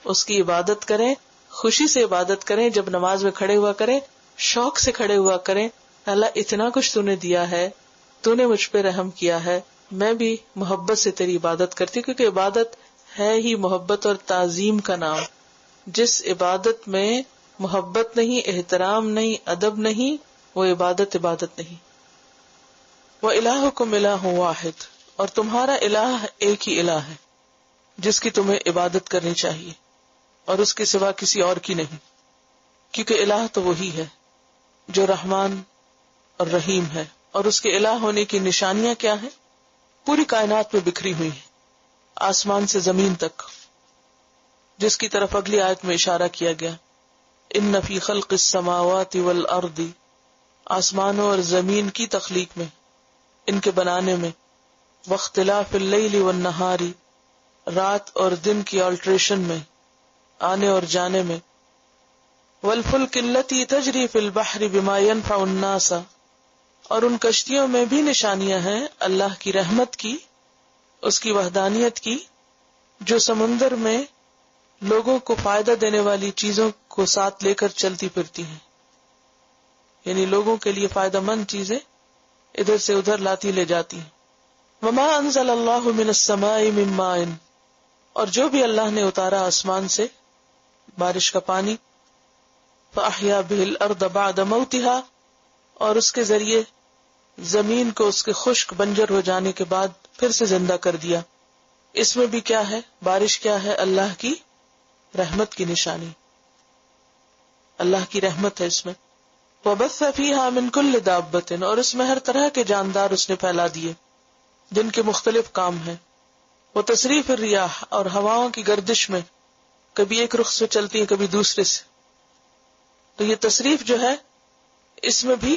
اس کی عبادت کریں، خوشی سے عبادت کریں. جب نماز میں کھڑے ہوا کریں شوق سے کھڑے ہوا کریں. اللہ اتنا کچھ تو نے دیا ہے، تو نے مجھ پہ رحم کیا ہے، میں بھی محبت سے تیری عبادت کرتی ہوں. کیونکہ عبادت ہے ہی محبت اور تعظیم کا نام. جس عبادت میں محبت نہیں، احترام نہیں، ادب نہیں، وہ عبادت نہیں. وَإِلَٰهُكُمْ إِلَٰهٌ وَاحِدٌ، اور تمہارا الہ ایک ہی الہ ہے جس کی تمہیں عبادت کرنی چاہیے، اور اس کے سوا کسی اور کی نہیں. کیونکہ الہ تو وہی ہے جو رحمان اور رحیم ہے. اور اس کے الہ ہونے کی نشانیاں کیا ہیں؟ پوری کائنات میں بکھری ہوئی ہیں، آسمان سے زمین تک، جس کی طرف اگلی آیت میں اشارہ کیا گیا ان فی خلق السماوات والارض، آسمانوں اور زمین کی تخلیق میں، ان کے بنانے میں، واختلاف اللیل والنہار، رات اور دن کی آلٹریشن میں، آنے اور جانے میں، والفلک التی تجری فی البحر بما ينفع الناس، اور ان کشتیوں میں بھی نشانیاں ہیں اللہ کی رحمت کی اس کی وحدانیت کی جو سمندر میں لوگوں کو فائدہ دینے والی چیزوں کو ساتھ لے کر چلتی پھرتی ہیں، یعنی لوگوں کے لیے فائدہ مند چیزیں ادھر سے ادھر لاتی لے جاتی ہیں. وما انزل اللہ من السماء من ماء، اور جو بھی اللہ نے اتارا آسمان سے بارش کا پانی، فاحیا به الارض بعد موتها، اور اس کے ذریعے زمین کو اس کے خشک بنجر ہو جانے کے بعد پھر سے زندہ کر دیا. اس میں بھی کیا ہے؟ بارش کیا ہے؟ اللہ کی رحمت کی نشانی، اللہ کی رحمت ہے اس میں. وبث فیہا من کل دابۃ، اور اس میں ہر طرح کے جاندار اس نے پھیلا دیے جن کے مختلف کام ہیں. وتصریف الریاح، اور ہواؤں کی گردش میں کبھی ایک رخ سے چلتی ہیں کبھی دوسرے سے. تو یہ تصریف جو ہے اس میں بھی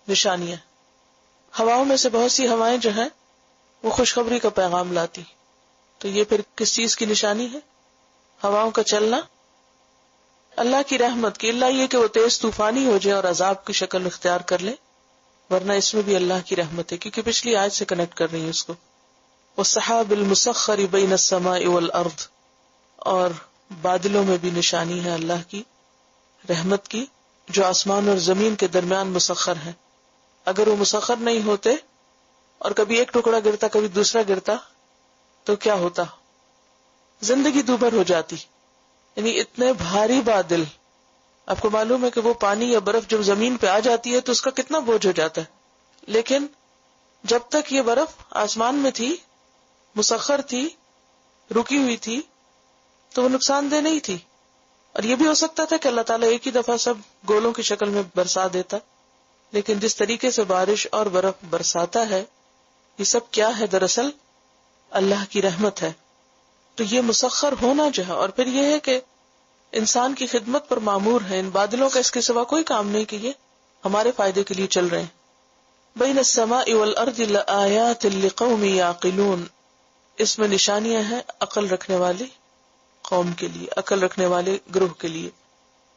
نشانیاں. ہواؤں میں سے بہت سی ہوائیں جو ہیں وہ خوشخبری کا پیغام لاتی، تو یہ پھر کس چیز کی نشانی ہے؟ ہواؤں کا چلنا اللہ کی رحمت کی، اللہ یہ کہ وہ تیز طوفانی ہو جائے اور عذاب کی شکل اختیار کر لے، ورنہ اس میں بھی اللہ کی رحمت ہے، کیونکہ پچھلی آیت سے کنیکٹ کر رہی ہیں اس کو. والسحاب المسخر بین السماء والارض، اور بادلوں میں بھی نشانی ہے اللہ کی رحمت کی جو آسمان اور زمین کے درمیان مسخر ہیں. اگر وہ مسخر نہیں ہوتے اور کبھی ایک ٹکڑا گرتا کبھی دوسرا گرتا تو کیا ہوتا؟ زندگی دوبھر ہو جاتی. یعنی اتنے بھاری بادل، آپ کو معلوم ہے کہ وہ پانی یا برف جب زمین پہ آ جاتی ہے تو اس کا کتنا بوجھ ہو جاتا ہے، لیکن جب تک یہ برف آسمان میں تھی، مسخر تھی، رکی ہوئی تھی، تو وہ نقصان دہ نہیں تھی. اور یہ بھی ہو سکتا تھا کہ اللہ تعالیٰ ایک ہی دفعہ سب گولوں کی شکل میں برسا دیتا، لیکن جس طریقے سے بارش اور برف برساتا ہے یہ سب کیا ہے؟ دراصل اللہ کی رحمت ہے. تو یہ مسخر ہونا جو ہے، اور پھر یہ ہے کہ انسان کی خدمت پر معمور ہے. ان بادلوں کا اس کے سوا کوئی کام نہیں کہ یہ ہمارے فائدے کے لیے چل رہے ہیں. بین السماء والارض لآیات لقوم یعقلون، اس میں نشانیاں ہیں عقل رکھنے والی قوم کے لیے، عقل رکھنے والے گروہ کے لیے.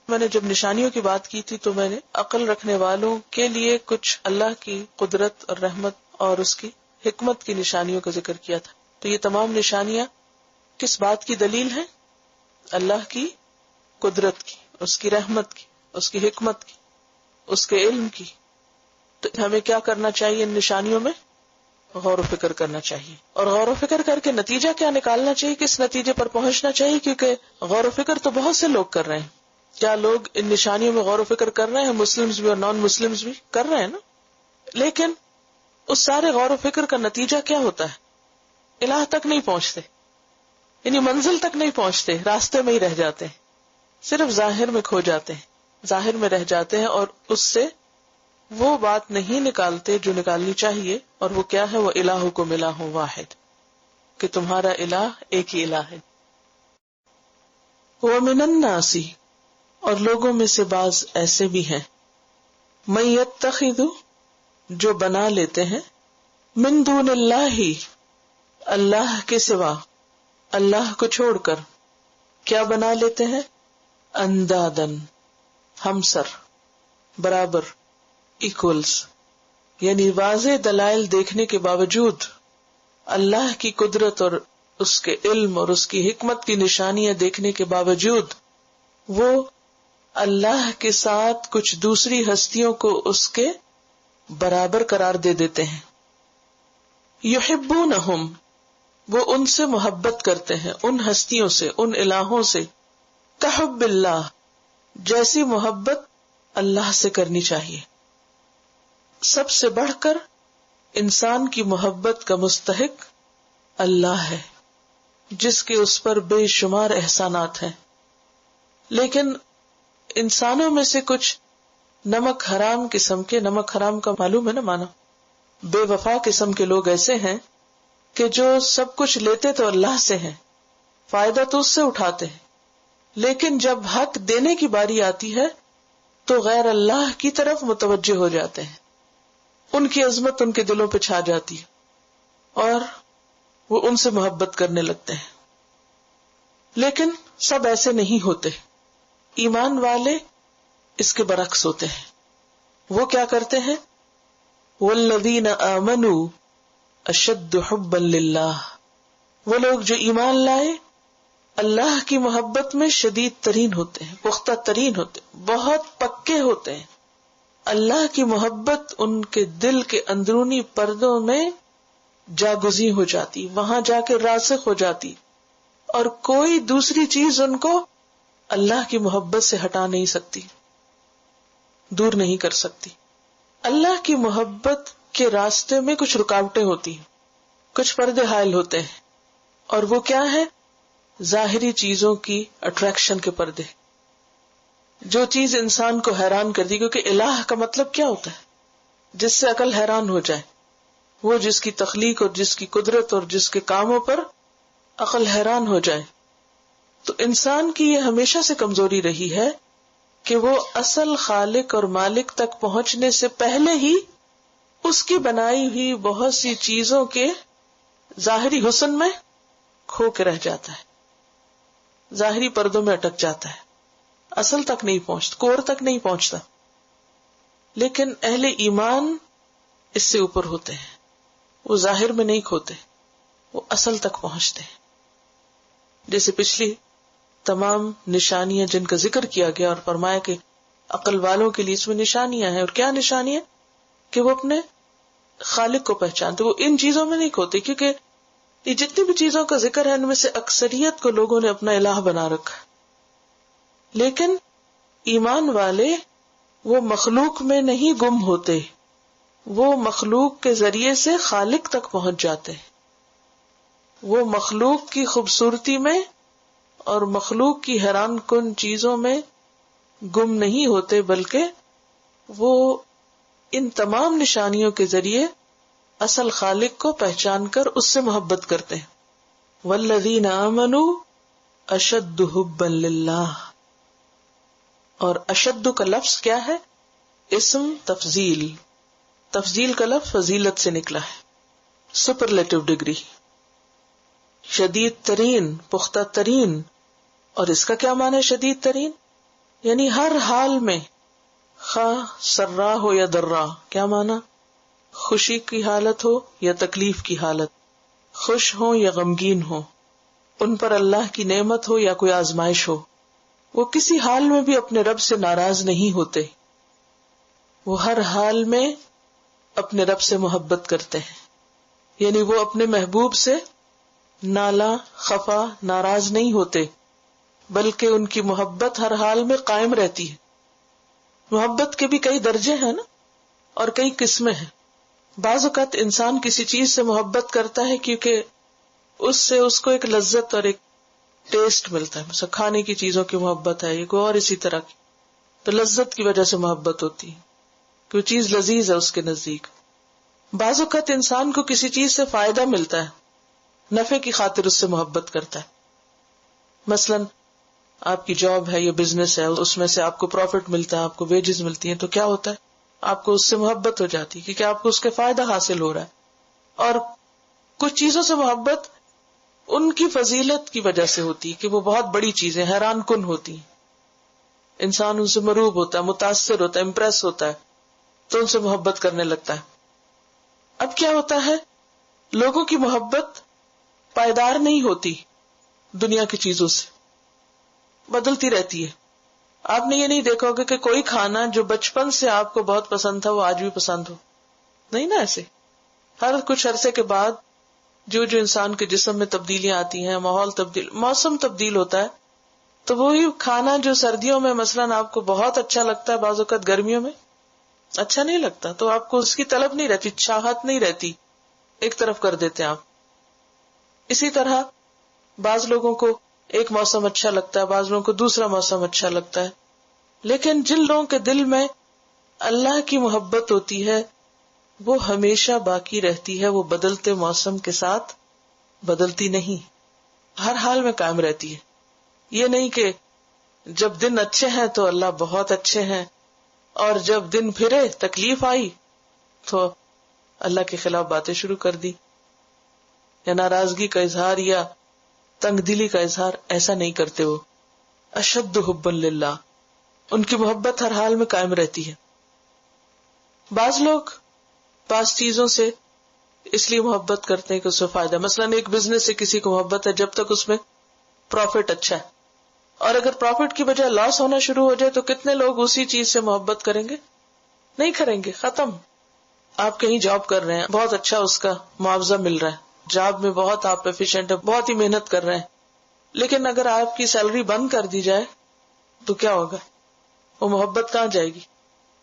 میں نے جب نشانیوں کی بات کی تھی تو میں نے عقل رکھنے والوں کے لیے کچھ اللہ کی قدرت اور رحمت اور اس کی حکمت کی نشانیوں کا ذکر کیا تھا. تو یہ تمام نشانیاں کس بات کی دلیل ہیں؟ اللہ کی قدرت کی، اس کی رحمت کی، اس کی حکمت کی، اس کے علم کی. تو ہمیں کیا کرنا چاہیے؟ ان نشانیوں میں غور و فکر کرنا چاہیے، اور غور و فکر کر کے نتیجہ کیا نکالنا چاہیے، کس نتیجے پر پہنچنا چاہیے، کیونکہ غور و فکر تو بہت سے لوگ کر رہے ہیں. کیا لوگ ان نشانیوں میں غور و فکر کر رہے ہیں؟ مسلمز بھی اور نان مسلمز بھی کر رہے ہیں نا. لیکن اس سارے غور و فکر کا نتیجہ کیا ہوتا ہے؟ الہ تک نہیں پہنچتے، یعنی منزل تک نہیں پہنچتے، راستے میں ہی رہ جاتے ہیں، صرف ظاہر میں کھو جاتے ہیں، ظاہر میں رہ جاتے ہیں، اور اس سے وہ بات نہیں نکالتے جو نکالنی چاہیے. اور وہ کیا ہے؟ وہ الہکم الہ واحد، کہ تمہارا الہ ایک ہی الہ ہے. ومن الناس، اور لوگوں میں سے بعض ایسے بھی ہیں، من یتخذ، جو بنا لیتے ہیں، من دون اللہ، اللہ کے سوا، اللہ کو چھوڑ کر کیا بنا لیتے ہیں؟ اندادن، ہمسر، برابر، ایکولز. یعنی واضح دلائل دیکھنے کے باوجود، اللہ کی قدرت اور اس کے علم اور اس کی حکمت کی نشانیاں دیکھنے کے باوجود وہ اللہ کے ساتھ کچھ دوسری ہستیوں کو اس کے برابر قرار دے دیتے ہیں. یحبونہم، وہ ان سے محبت کرتے ہیں، ان ہستیوں سے، ان الہوں سے، کحب اللہ، جیسی محبت اللہ سے کرنی چاہیے. سب سے بڑھ کر انسان کی محبت کا مستحق اللہ ہے، جس کے اس پر بے شمار احسانات ہیں. لیکن انسانوں میں سے کچھ نمک حرام قسم کے، نمک حرام کا معلوم ہے نا مانا، بے وفا قسم کے لوگ ایسے ہیں کہ جو سب کچھ لیتے تو اللہ سے ہیں، فائدہ تو اس سے اٹھاتے ہیں، لیکن جب حق دینے کی باری آتی ہے تو غیر اللہ کی طرف متوجہ ہو جاتے ہیں، ان کی عظمت ان کے دلوں پہ چھا جاتی ہے اور وہ ان سے محبت کرنے لگتے ہیں. لیکن سب ایسے نہیں ہوتے. ایمان والے اس کے برعکس ہوتے ہیں. وہ کیا کرتے ہیں؟ والذین آمنوا اشد حبا للہ، وہ لوگ جو ایمان لائے اللہ کی محبت میں شدید ترین ہوتے ہیں، پختہ ترین ہوتے ہیں، بہت پکے ہوتے ہیں. اللہ کی محبت ان کے دل کے اندرونی پردوں میں جاگزیں ہو جاتی، وہاں جا کے راسخ ہو جاتی، اور کوئی دوسری چیز ان کو اللہ کی محبت سے ہٹا نہیں سکتی، دور نہیں کر سکتی. اللہ کی محبت کے راستے میں کچھ رکاوٹیں ہوتی ہیں، کچھ پردے حائل ہوتے ہیں، اور وہ کیا ہے؟ ظاہری چیزوں کی اٹریکشن کے پردے. جو چیز انسان کو حیران کر دی، کیونکہ الہ کا مطلب کیا ہوتا ہے؟ جس سے عقل حیران ہو جائے، وہ جس کی تخلیق اور جس کی قدرت اور جس کے کاموں پر عقل حیران ہو جائے. تو انسان کی یہ ہمیشہ سے کمزوری رہی ہے کہ وہ اصل خالق اور مالک تک پہنچنے سے پہلے ہی اس کی بنائی ہوئی بہت سی چیزوں کے ظاہری حسن میں کھو کے رہ جاتا ہے، ظاہری پردوں میں اٹک جاتا ہے، اصل تک نہیں پہنچتا، کور تک نہیں پہنچتا. لیکن اہل ایمان اس سے اوپر ہوتے ہیں، وہ ظاہر میں نہیں کھوتے، وہ اصل تک پہنچتے ہیں. جیسے پچھلی تمام نشانیاں جن کا ذکر کیا گیا اور فرمایا کہ عقل والوں کے لیے اس میں نشانیاں ہیں. اور کیا نشانیاں؟ کہ وہ اپنے خالق کو پہچانتے، وہ ان چیزوں میں نہیں کھوتے. کیونکہ یہ جتنی بھی چیزوں کا ذکر ہے ان میں سے اکثریت کو لوگوں نے اپنا الہ بنا رکھا، لیکن ایمان والے وہ مخلوق میں نہیں گم ہوتے، وہ مخلوق کے ذریعے سے خالق تک پہنچ جاتے ہیں. وہ مخلوق کی خوبصورتی میں اور مخلوق کی حیران کن چیزوں میں گم نہیں ہوتے، بلکہ وہ ان تمام نشانیوں کے ذریعے اصل خالق کو پہچان کر اس سے محبت کرتے ہیں. والذین آمنوا اشد حبا للہ. اور اشد کا لفظ کیا ہے؟ اسم تفضیل. تفضیل کا لفظ فضیلت سے نکلا ہے، سپرلیٹو ڈگری، شدید ترین، پختہ ترین. اور اس کا کیا معنی ہے شدید ترین؟ یعنی ہر حال میں، خواہ سرا ہو یا درا. کیا معنی؟ خوشی کی حالت ہو یا تکلیف کی حالت، خوش ہو یا غمگین ہو، ان پر اللہ کی نعمت ہو یا کوئی آزمائش ہو، وہ کسی حال میں بھی اپنے رب سے ناراض نہیں ہوتے. وہ ہر حال میں اپنے رب سے محبت کرتے ہیں، یعنی وہ اپنے محبوب سے نالا، خفا، ناراض نہیں ہوتے، بلکہ ان کی محبت ہر حال میں قائم رہتی ہے. محبت کے بھی کئی درجے ہیں نا، اور کئی قسمیں ہیں. بعض اوقات انسان کسی چیز سے محبت کرتا ہے کیونکہ اس سے اس کو ایک لذت اور ایک ٹیسٹ ملتا ہے، مثلا کھانے کی چیزوں کی محبت ہے، ایک اور اسی طرح کی، تو لذت کی وجہ سے محبت ہوتی ہے کہ وہ چیز لذیذ ہے اس کے نزدیک. بعض اوقات انسان کو کسی چیز سے فائدہ ملتا ہے، نفع کی خاطر اس سے محبت کرتا ہے. مثلا آپ کی جاب ہے یا بزنس ہے، اس میں سے آپ کو پروفٹ ملتا ہے، آپ کو ویجز ملتی ہیں، تو کیا ہوتا ہے؟ آپ کو اس سے محبت ہو جاتی ہے کیونکہ آپ کو اس کے فائدہ حاصل ہو رہا ہے. اور کچھ چیزوں سے محبت ان کی فضیلت کی وجہ سے ہوتی ہے کہ وہ بہت بڑی چیزیں حیران کن ہوتی ہیں، انسان ان سے مروب ہوتا ہے، متاثر ہوتا ہے، امپریس ہوتا ہے، تو ان سے محبت کرنے لگتا ہے. اب کیا ہوتا ہے؟ لوگوں کی محبت پائیدار نہیں ہوتی، دنیا کی چیزوں سے بدلتی رہتی ہے. آپ نے یہ نہیں دیکھا ہوگا کہ کوئی کھانا جو بچپن سے آپ کو بہت پسند تھا وہ آج بھی پسند ہو، نہیں نا. ایسے ہر کچھ عرصے کے بعد جو انسان کے جسم میں تبدیلیاں آتی ہیں، ماحول موسم تبدیل ہوتا ہے، تو وہی کھانا جو سردیوں میں مثلاً آپ کو بہت اچھا لگتا ہے، بعض اوقات گرمیوں میں اچھا نہیں لگتا، تو آپ کو اس کی طلب نہیں رہتی، چاہت نہیں رہتی، ایک طرف کر دیتے ہیں آپ. اسی طرح بعض لوگوں کو ایک موسم اچھا لگتا ہے، بعض لوگوں کو دوسرا موسم اچھا لگتا ہے. لیکن جن لوگوں کے دل میں اللہ کی محبت ہوتی ہے وہ ہمیشہ باقی رہتی ہے، وہ بدلتے موسم کے ساتھ بدلتی نہیں، ہر حال میں قائم رہتی ہے. یہ نہیں کہ جب دن اچھے ہیں تو اللہ بہت اچھے ہیں، اور جب دن پھرے تکلیف آئی تو اللہ کے خلاف باتیں شروع کر دی، یا ناراضگی کا اظہار یا تنگ دلی کا اظہار. ایسا نہیں کرتے. وہ اشد حبا للہ، ان کی محبت ہر حال میں قائم رہتی ہے. بعض لوگ بعض چیزوں سے اس لیے محبت کرتے ہیں کہ اس سے فائدہ. مثلاً ایک بزنس سے کسی کو محبت ہے جب تک اس میں پروفٹ اچھا ہے, اور اگر پروفٹ کی بجائے لاس ہونا شروع ہو جائے تو کتنے لوگ اسی چیز سے محبت کریں گے؟ نہیں کریں گے, ختم. آپ کہیں جاب کر رہے ہیں, بہت اچھا اس کا معاوضہ مل رہا ہے, جاب میں بہت آپ ایفیشینٹ ہے, بہت ہی محنت کر رہے ہیں, لیکن اگر آپ کی سیلری بند کر دی جائے تو کیا ہوگا؟ وہ محبت کہاں جائے گی؟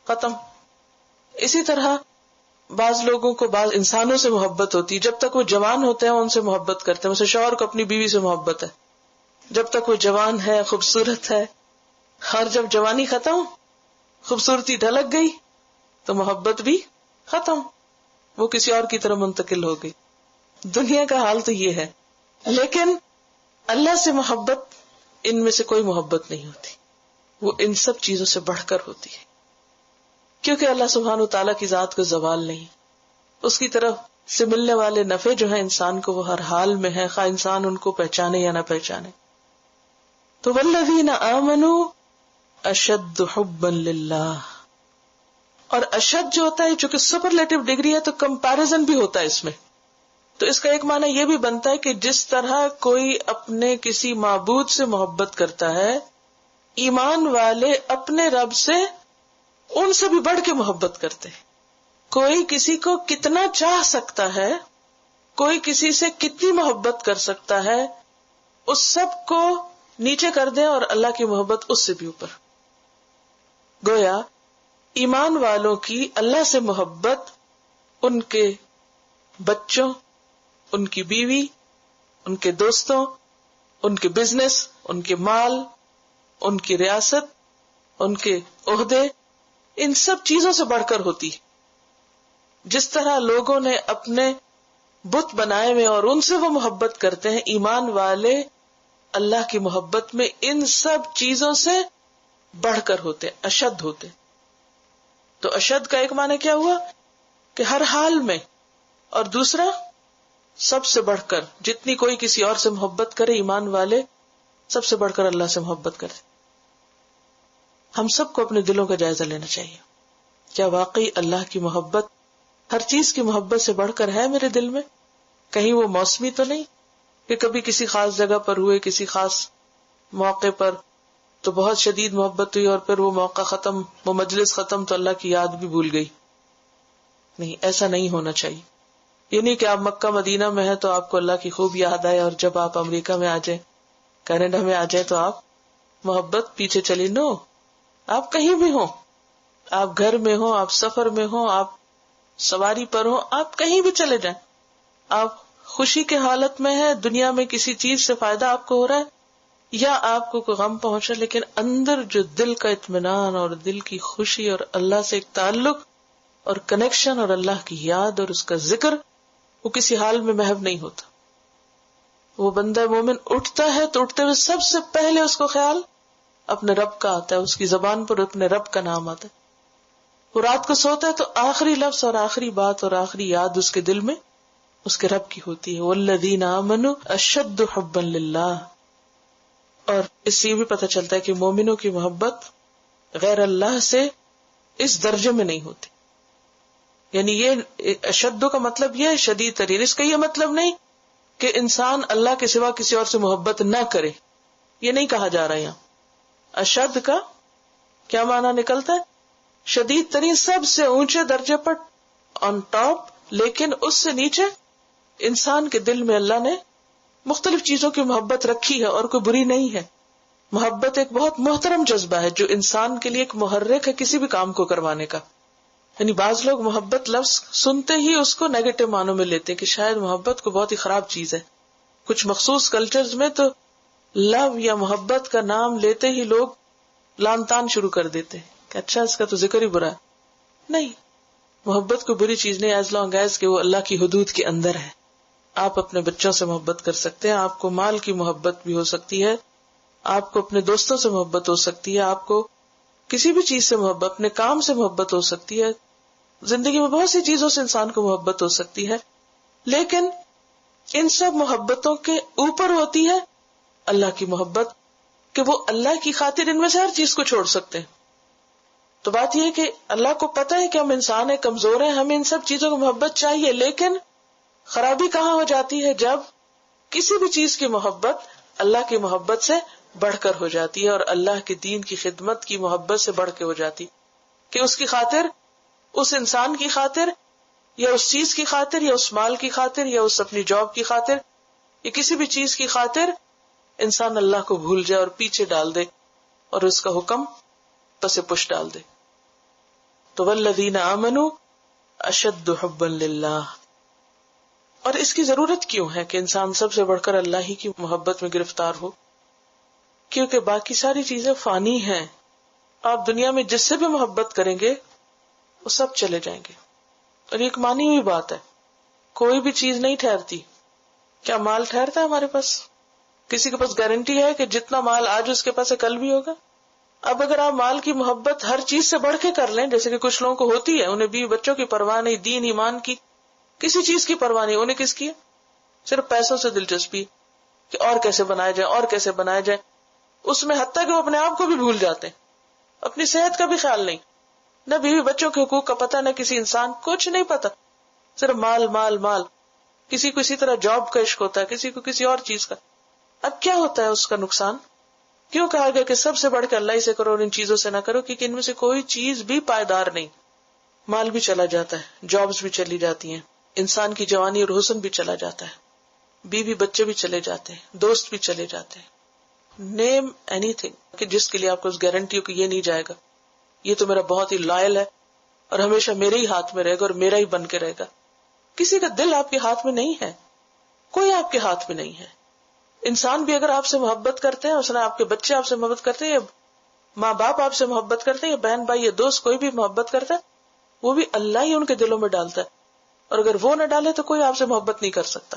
ختم. اسی طرح بعض لوگوں کو بعض انسانوں سے محبت ہوتی ہے, جب تک وہ جوان ہوتے ہیں ان سے محبت کرتے ہیں. مثلا شوہر کو اپنی بیوی سے محبت ہے جب تک وہ جوان ہے, خوبصورت ہے, اور جب جوانی ختم, خوبصورتی ڈھلک گئی تو محبت بھی ختم, وہ کسی اور کی طرف منتقل ہو گئی. دنیا کا حال تو یہ ہے. لیکن اللہ سے محبت, ان میں سے کوئی محبت نہیں ہوتی, وہ ان سب چیزوں سے بڑھ کر ہوتی ہے, کیونکہ اللہ سبحانہ و تعالیٰ کی ذات کو زوال نہیں. اس کی طرف سے ملنے والے نفع جو ہیں انسان کو وہ ہر حال میں ہے, خواہ انسان ان کو پہچانے یا نہ پہچانے. تو والذین آمنوا اشد حبا للہ, اور اشد جو ہوتا ہے چونکہ سپرلیٹو ڈگری ہے تو کمپیرزن بھی ہوتا ہے اس میں. تو اس کا ایک معنی یہ بھی بنتا ہے کہ جس طرح کوئی اپنے کسی معبود سے محبت کرتا ہے, ایمان والے اپنے رب سے ان سے بھی بڑھ کے محبت کرتے ہیں. کوئی کسی کو کتنا چاہ سکتا ہے, کوئی کسی سے کتنی محبت کر سکتا ہے, اس سب کو نیچے کر دیں اور اللہ کی محبت اس سے بھی اوپر. گویا ایمان والوں کی اللہ سے محبت ان کے بچوں, ان کی بیوی, ان کے دوستوں, ان کے بزنس, ان کے مال, ان کی ریاست, ان کے عہدے, ان سب چیزوں سے بڑھ کر ہوتی. جس طرح لوگوں نے اپنے بت بنائے ہوئے اور ان سے وہ محبت کرتے ہیں, ایمان والے اللہ کی محبت میں ان سب چیزوں سے بڑھ کر ہوتے, اشد ہوتے. تو اشد کا ایک معنی کیا ہوا کہ ہر حال میں, اور دوسرا سب سے بڑھ کر. جتنی کوئی کسی اور سے محبت کرے, ایمان والے سب سے بڑھ کر اللہ سے محبت کرے. ہم سب کو اپنے دلوں کا جائزہ لینا چاہیے. کیا واقعی اللہ کی محبت ہر چیز کی محبت سے بڑھ کر ہے میرے دل میں؟ کہیں وہ موسمی تو نہیں کہ کبھی کسی خاص جگہ پر ہوئے, کسی خاص موقع پر تو بہت شدید محبت ہوئی اور پھر وہ موقع ختم, وہ مجلس ختم تو اللہ کی یاد بھی بھول گئی. نہیں, ایسا نہیں ہونا چاہیے. یہ نہیں کہ آپ مکہ مدینہ میں ہیں تو آپ کو اللہ کی خوب یاد آئے, اور جب آپ امریکہ میں آ جائیں, کینیڈا میں آ جائیں تو آپ محبت پیچھے چلی. نو, آپ کہیں بھی ہوں, آپ گھر میں ہوں, آپ سفر میں ہوں, آپ سواری پر ہوں, آپ کہیں بھی چلے جائیں, آپ خوشی کے حالت میں ہیں, دنیا میں کسی چیز سے فائدہ آپ کو ہو رہا ہے یا آپ کو کوئی غم پہنچا, لیکن اندر جو دل کا اطمینان اور دل کی خوشی اور اللہ سے ایک تعلق اور کنیکشن اور اللہ کی یاد اور اس کا ذکر, وہ کسی حال میں محو نہیں ہوتا. وہ بندہ مومن اٹھتا ہے تو اٹھتے ہوئے سب سے پہلے اس کو خیال اپنے رب کا آتا ہے, اس کی زبان پر اپنے رب کا نام آتا ہے. وہ رات کو سوتا ہے تو آخری لفظ اور آخری بات اور آخری یاد اس کے دل میں اس کے رب کی ہوتی ہے. والذین آمنوا اشد حبا للہ. اور اس سے یہ بھی پتہ چلتا ہے کہ مومنوں کی محبت غیر اللہ سے اس درجے میں نہیں ہوتی. یعنی یہ اشد کا مطلب یہ ہے شدید ترین. اس کا یہ مطلب نہیں کہ انسان اللہ کے سوا کسی اور سے محبت نہ کرے, یہ نہیں کہا جا رہا. یہاں اشد کا کیا معنی نکلتا ہے؟ شدید ترین, سب سے اونچے درجے پر, آن ٹاپ. لیکن اس سے نیچے انسان کے دل میں اللہ نے مختلف چیزوں کی محبت رکھی ہے اور کوئی بری نہیں ہے. محبت ایک بہت محترم جذبہ ہے جو انسان کے لیے ایک محرک ہے کسی بھی کام کو کروانے کا. یعنی بعض لوگ محبت لفظ سنتے ہی اس کو نیگیٹو معنوں میں لیتے کہ شاید محبت کو بہت ہی خراب چیز ہے. کچھ مخصوص کلچرز میں تو لو یا محبت کا نام لیتے ہی لوگ لان تان شروع کر دیتے کہ اچھا اس کا تو ذکر ہی برا ہے. نہیں, محبت کوئی بری چیز نہیں, ایز لانگ ایز کہ وہ اللہ کی حدود کے اندر ہے. آپ اپنے بچوں سے محبت کر سکتے ہیں, آپ کو مال کی محبت بھی ہو سکتی ہے, آپ کو اپنے دوستوں سے محبت ہو سکتی ہے, آپ کو کسی بھی چیز سے محبت, اپنے کام سے محبت ہو سکتی ہے, زندگی میں بہت سی چیزوں سے انسان کو محبت ہو سکتی ہے. لیکن ان سب محبتوں کے اوپر ہوتی ہے اللہ کی محبت, کہ وہ اللہ کی خاطر ان میں سے ہر چیز کو چھوڑ سکتے ہیں. تو بات یہ ہے کہ اللہ کو پتہ ہے کہ ہم انسان ہیں, کمزور ہیں, ہمیں ان سب چیزوں کو محبت چاہیے, لیکن خرابی کہاں ہو جاتی ہے؟ جب کسی بھی چیز کی محبت اللہ کی محبت سے بڑھ کر ہو جاتی ہے، اور اللہ کے دین کی خدمت کی محبت سے بڑھ کے ہو جاتی، کہ اس کی خاطر، اس انسان کی خاطر، یا اس چیز کی خاطر، یا اس مال کی خاطر، یا اس اپنی جاب کی خاطر، یا کسی بھی چیز کی خاطر انسان اللہ کو بھول جائے اور پیچھے ڈال دے اور اس کا حکم پس پش ڈال دے. تو والذین آمنوا اشد حبا للہ. اور اس کی ضرورت کیوں ہے کہ انسان سب سے بڑھ کر اللہ ہی کی محبت میں گرفتار ہو؟ کیونکہ باقی ساری چیزیں فانی ہیں. آپ دنیا میں جس سے بھی محبت کریں گے وہ سب چلے جائیں گے. اور یہ ایک مانی ہوئی بات ہے، کوئی بھی چیز نہیں ٹھہرتی. کیا مال ٹھہرتا ہے ہمارے پاس؟ کسی کے پاس گارنٹی ہے کہ جتنا مال آج اس کے پاس ہے کل بھی ہوگا؟ اب اگر آپ مال کی محبت ہر چیز سے بڑھ کے کر لیں، جیسے کہ کچھ لوگوں کو ہوتی ہے، انہیں بیوی بچوں کی پرواہ نہیں، دین ایمان کی کسی چیز کی پرواہ نہیں، انہیں کس کی ہے؟ صرف پیسوں سے دلچسپی کہ اور کیسے بنایا جائے، اور کیسے بنایا جائے. اس میں حتیٰ کہ وہ اپنے آپ کو بھی بھول جاتے ہیں، اپنی صحت کا بھی خیال نہیں، نہ بیوی بچوں کے حقوق کا پتہ، نہ کسی انسان، کچھ نہیں پتہ، صرف مال مال مال. کسی کو اسی طرح جاب کا عشق ہوتا ہے، کسی کو کسی اور چیز کا. اب کیا ہوتا ہے اس کا نقصان؟ کیوں کہا گیا کہ سب سے بڑھ کے اللہ ہی سے کرو اور ان چیزوں سے نہ کرو؟ کیونکہ ان میں سے کوئی چیز بھی پائیدار نہیں. مال بھی چلا جاتا ہے، جابز بھی چلی جاتی ہیں، انسان کی جوانی اور حسن بھی چلا جاتا ہے، بیوی بچے بھی چلے جاتے ہیں، دوست بھی چلے جاتے ہیں. نیم اینی تھنگ کہ جس کے لیے آپ کو گارنٹی ہو کہ یہ نہیں جائے گا، یہ تو میرا بہت ہی لائل ہے اور ہمیشہ میرے ہی ہاتھ میں رہے گا اور میرا ہی بن کے رہے گا. کسی کا دل آپ کے ہاتھ میں نہیں ہے، کوئی آپ کے ہاتھ میں نہیں ہے. انسان بھی اگر آپ سے محبت کرتے ہیں، اس نے آپ کے بچے آپ سے محبت کرتے ہیں، یا ماں باپ آپ سے محبت کرتے ہیں، یا بہن بھائی یا دوست کوئی بھی محبت کرتا ہے، وہ بھی اللہ ہی ان کے دلوں میں ڈالتا ہے. اور اگر وہ نہ ڈالے تو کوئی آپ سے محبت نہیں کر سکتا.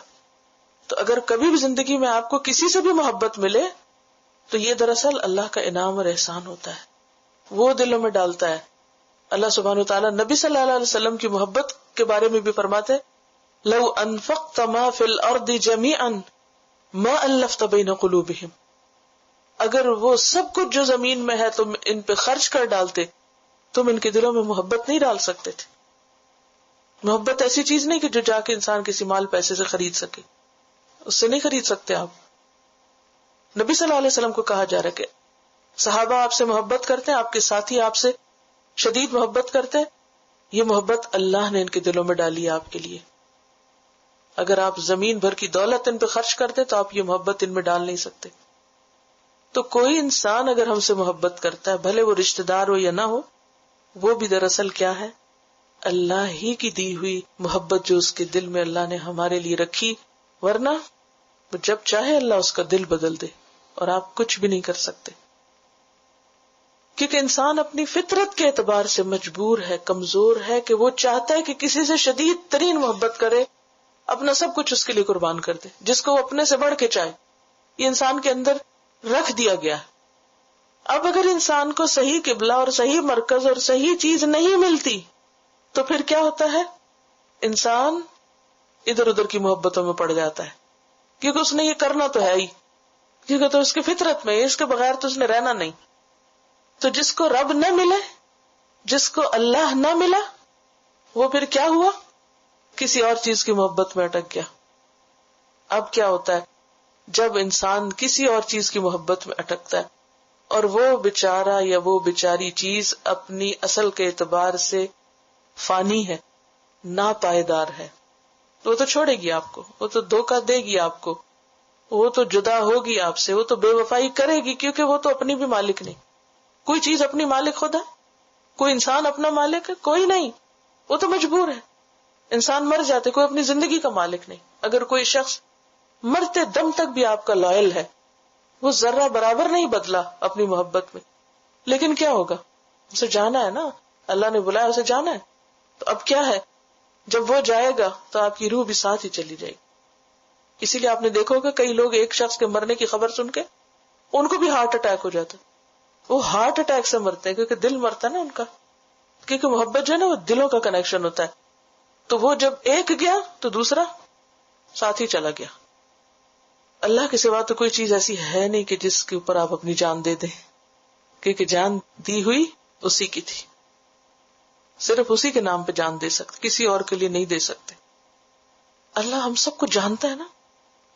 تو اگر کبھی بھی زندگی میں آپ کو کسی سے بھی محبت ملے تو یہ دراصل اللہ کا انعام اور احسان ہوتا ہے، وہ دلوں میں ڈالتا ہے. اللہ سبحانہ وتعالیٰ نبی صلی اللہ علیہ وسلم کی محبت کے بارے میں بھی فرماتے لو انفقت ما فی الارض جميعا ما الفت بین قلوبہم. اگر وہ سب کچھ جو زمین میں ہے تم ان پہ خرچ کر ڈالتے، تم ان کے دلوں میں محبت نہیں ڈال سکتے تھے. محبت ایسی چیز نہیں کہ جو جا کے انسان کسی مال پیسے سے خرید سکے، اس سے نہیں خرید سکتے آپ. نبی صلی اللہ علیہ وسلم کو کہا جا رہا ہے کہ صحابہ آپ سے محبت کرتے ہیں، آپ کے ساتھی آپ سے شدید محبت کرتے ہیں، یہ محبت اللہ نے ان کے دلوں میں ڈالی ہے آپ کے لیے. اگر آپ زمین بھر کی دولت ان پہ خرچ کرتے تو آپ یہ محبت ان میں ڈال نہیں سکتے. تو کوئی انسان اگر ہم سے محبت کرتا ہے، بھلے وہ رشتہ دار ہو یا نہ ہو، وہ بھی دراصل کیا ہے؟ اللہ ہی کی دی ہوئی محبت جو اس کے دل میں اللہ نے ہمارے لیے رکھی. ورنہ جب چاہے اللہ اس کا دل بدل دے اور آپ کچھ بھی نہیں کر سکتے. کیونکہ انسان اپنی فطرت کے اعتبار سے مجبور ہے، کمزور ہے، کہ وہ چاہتا ہے کہ کسی سے شدید ترین محبت کرے، اپنا سب کچھ اس کے لیے قربان کر دے، جس کو وہ اپنے سے بڑھ کے چاہے. یہ انسان کے اندر رکھ دیا گیا. اب اگر انسان کو صحیح قبلہ اور صحیح مرکز اور صحیح چیز نہیں ملتی تو پھر کیا ہوتا ہے؟ انسان ادھر ادھر کی محبتوں میں پڑ جاتا ہے، کیونکہ اس نے یہ کرنا تو ہے ہی، کیونکہ تو اس کی فطرت میں، اس کے بغیر تو اس نے رہنا نہیں. تو جس کو رب نہ ملے، جس کو اللہ نہ ملا، وہ پھر کیا ہوا؟ کسی اور چیز کی محبت میں اٹک گیا. اب کیا ہوتا ہے جب انسان کسی اور چیز کی محبت میں اٹکتا ہے اور وہ بیچارہ یا وہ بیچاری چیز اپنی اصل کے اعتبار سے فانی ہے، ناپائیدار ہے، وہ تو چھوڑے گی آپ کو، وہ تو دھوکہ دے گی آپ کو، وہ تو جدا ہوگی آپ سے، وہ تو بے وفائی کرے گی، کیونکہ وہ تو اپنی بھی مالک نہیں. کوئی چیز اپنی مالک خود ہے؟ کوئی انسان اپنا مالک ہے؟ کوئی نہیں، وہ تو مجبور ہے. انسان مر جاتے، کوئی اپنی زندگی کا مالک نہیں. اگر کوئی شخص مرتے دم تک بھی آپ کا لائل ہے، وہ ذرہ برابر نہیں بدلا اپنی محبت میں، لیکن کیا ہوگا؟ اسے جانا ہے نا، اللہ نے بلایا، اسے جانا ہے. تو اب کیا ہے، جب وہ جائے گا تو آپ کی روح بھی ساتھ ہی چلی جائے گی. اسی لیے آپ نے دیکھو کہ کئی لوگ ایک شخص کے مرنے کی خبر سن کے ان کو بھی ہارٹ اٹیک ہو جاتا ہے. وہ ہارٹ اٹیک سے مرتے ہیں کیونکہ دل مرتا ہے نا ان کا، کیونکہ محبت جو ہے نا وہ دلوں کا کنیکشن ہوتا ہے. تو وہ جب ایک گیا تو دوسرا ساتھ ہی چلا گیا. اللہ کے سوا تو کوئی چیز ایسی ہے نہیں کہ جس کے اوپر آپ اپنی جان دے دیں، کیونکہ جان دی ہوئی اسی کی تھی، صرف اسی کے نام پہ جان دے سکتے، کسی اور کے لیے نہیں دے سکتے. اللہ ہم سب کو جانتا ہے نا،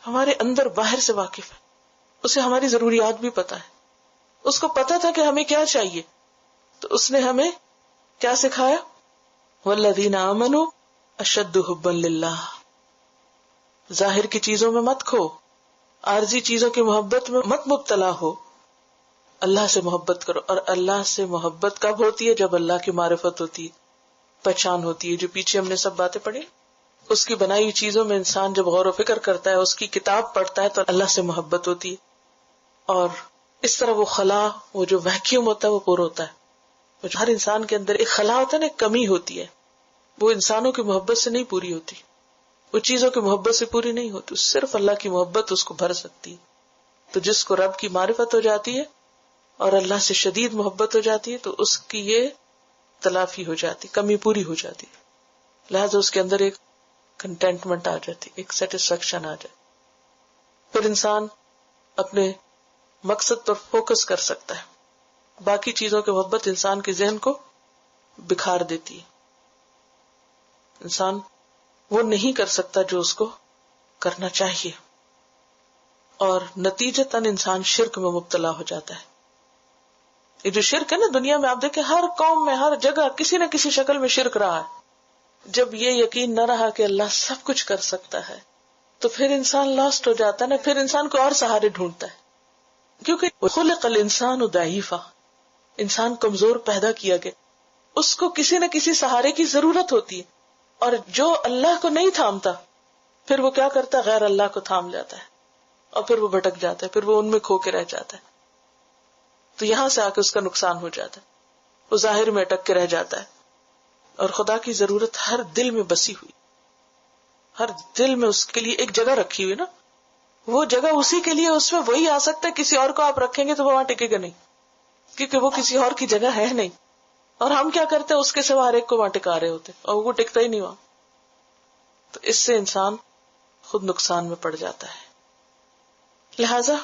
ہمارے اندر باہر سے واقف ہے، اسے ہماری ضروریات بھی پتا ہے، اس کو پتا تھا کہ ہمیں کیا چاہیے، تو اس نے ہمیں کیا سکھایا؟ والذین آمنوا اشد حبا للہ. ظاہر کی چیزوں میں مت کھو، عارضی چیزوں کی محبت میں مت مبتلا ہو، اللہ سے محبت کرو. اور اللہ سے محبت کب ہوتی ہے؟ جب اللہ کی معرفت ہوتی ہے، پہچان ہوتی ہے. جو پیچھے ہم نے سب باتیں پڑھی، اس کی بنائی ہوئی چیزوں میں انسان جب غور و فکر کرتا ہے، اس کی کتاب پڑھتا ہے، تو اللہ سے محبت ہوتی ہے. اور اس طرح وہ خلا، وہ جو ویکیوم ہوتا ہے وہ پورا ہوتا ہے. ہر انسان کے اندر ایک خلا ہوتا ہے نا، ایک کمی ہوتی ہے، وہ انسانوں کی محبت سے نہیں پوری ہوتی، وہ چیزوں کی محبت سے پوری نہیں ہوتی، صرف اللہ کی محبت اس کو بھر سکتی ہے. تو جس کو رب کی معرفت ہو جاتی ہے اور اللہ سے شدید محبت ہو جاتی ہے، تو اس کی یہ تلافی ہو جاتی، کمی پوری ہو جاتی، لہذا اس کے اندر ایک کنٹینٹمنٹ آ جاتی، ایک سیٹسفیکشن آ جاتی. پھر انسان اپنے مقصد پر فوکس کر سکتا ہے. باقی چیزوں کی محبت انسان کے ذہن کو بکھار دیتی ہے، انسان وہ نہیں کر سکتا جو اس کو کرنا چاہیے، اور نتیجتاً انسان شرک میں مبتلا ہو جاتا ہے. یہ جو شرک ہے نا، دنیا میں آپ دیکھیں ہر قوم میں، ہر جگہ کسی نہ کسی شکل میں شرک رہا ہے. جب یہ یقین نہ رہا کہ اللہ سب کچھ کر سکتا ہے، تو پھر انسان لاسٹ ہو جاتا ہے نا، پھر انسان کو اور سہارے ڈھونڈتا ہے. کیونکہ خلق الانسان ضعیفا، انسان کمزور پیدا کیا گیا، اس کو کسی نہ کسی سہارے کی ضرورت ہوتی ہے. اور جو اللہ کو نہیں تھامتا، پھر وہ کیا کرتا ہے؟ غیر اللہ کو تھام لیتا ہے، اور پھر وہ بھٹک جاتا ہے، پھر وہ ان میں کھو کے رہ جاتا ہے. تو یہاں سے آ کے اس کا نقصان ہو جاتا ہے، وہ ظاہر میں اٹک کے رہ جاتا ہے. اور خدا کی ضرورت ہر دل میں بسی ہوئی، ہر دل میں اس کے لیے ایک جگہ رکھی ہوئی نا، وہ جگہ اسی کے لیے، اس میں وہی آ سکتا ہے. کسی اور کو آپ رکھیں گے تو وہ وہاں ٹکے گا نہیں، کیونکہ وہ کسی اور کی جگہ ہے نہیں. اور ہم کیا کرتے ہیں؟ اس کے سوا ہر ایک کو وہاں ٹکا رہے ہوتے، اور وہ ٹکتا ہی نہیں وہاں. تو اس سے انسان خود نقصان میں پڑ جاتا ہے. لہذا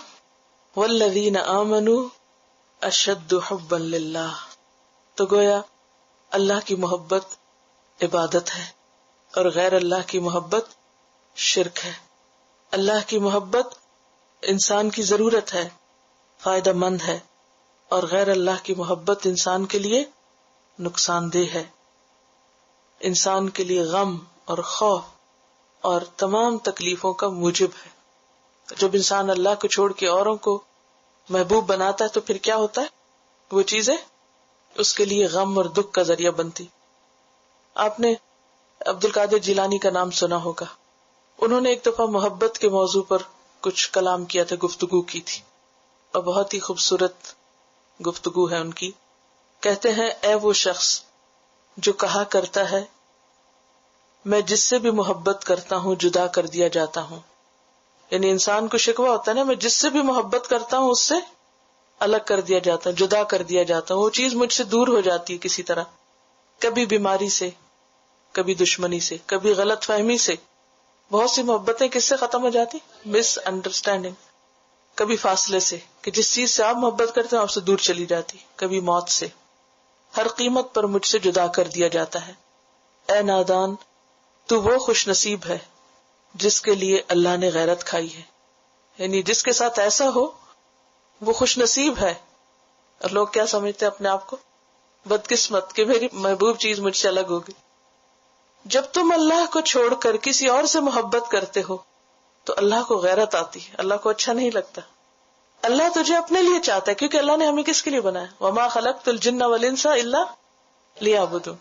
والذین آمنوا اشد حبا للہ، تو گویا اللہ کی محبت عبادت ہے اور غیر اللہ کی محبت شرک ہے. اللہ کی محبت انسان کی ضرورت ہے، فائدہ مند ہے، اور غیر اللہ کی محبت انسان کے لیے نقصان دہ ہے، انسان کے لیے غم اور خوف اور تمام تکلیفوں کا موجب ہے. جب انسان اللہ کو چھوڑ کے اوروں کو محبوب بناتا ہے، تو پھر کیا ہوتا ہے؟ وہ چیزیں اس کے لیے غم اور دکھ کا ذریعہ بنتی. آپ نے عبد القادر جیلانی کا نام سنا ہوگا. انہوں نے ایک دفعہ محبت کے موضوع پر کچھ کلام کیا تھا، گفتگو کی تھی، اور بہت ہی خوبصورت گفتگو ہے ان کی. کہتے ہیں، اے وہ شخص جو کہا کرتا ہے میں جس سے بھی محبت کرتا ہوں جدا کر دیا جاتا ہوں. یعنی انسان کو شکوہ ہوتا ہے نا، میں جس سے بھی محبت کرتا ہوں اس سے الگ کر دیا جاتا ہوں، جدا کر دیا جاتا ہوں، وہ چیز مجھ سے دور ہو جاتی ہے کسی طرح، کبھی بیماری سے، کبھی دشمنی سے، کبھی غلط فہمی سے. بہت سی محبتیں کس سے ختم ہو جاتی؟ مس انڈرسٹینڈنگ. کبھی فاصلے سے، کہ جس چیز سے آپ محبت کرتے ہیں آپ سے دور چلی جاتی. کبھی موت سے. ہر قیمت پر مجھ سے جدا کر دیا جاتا ہے. اے نادان، تو وہ خوش نصیب ہے جس کے لیے اللہ نے غیرت کھائی ہے. یعنی جس کے ساتھ ایسا ہو وہ خوش نصیب ہے. اور لوگ کیا سمجھتے ہیں اپنے آپ کو؟ بدقسمت، کہ میری محبوب چیز مجھ سے الگ ہوگی. جب تم اللہ کو چھوڑ کر کسی اور سے محبت کرتے ہو تو اللہ کو غیرت آتی ہے، اللہ کو اچھا نہیں لگتا. اللہ تجھے اپنے لیے چاہتا ہے، کیونکہ اللہ نے ہمیں کس کے لیے بنایا؟ وما خلقت الجن والانس الا لیعبدون.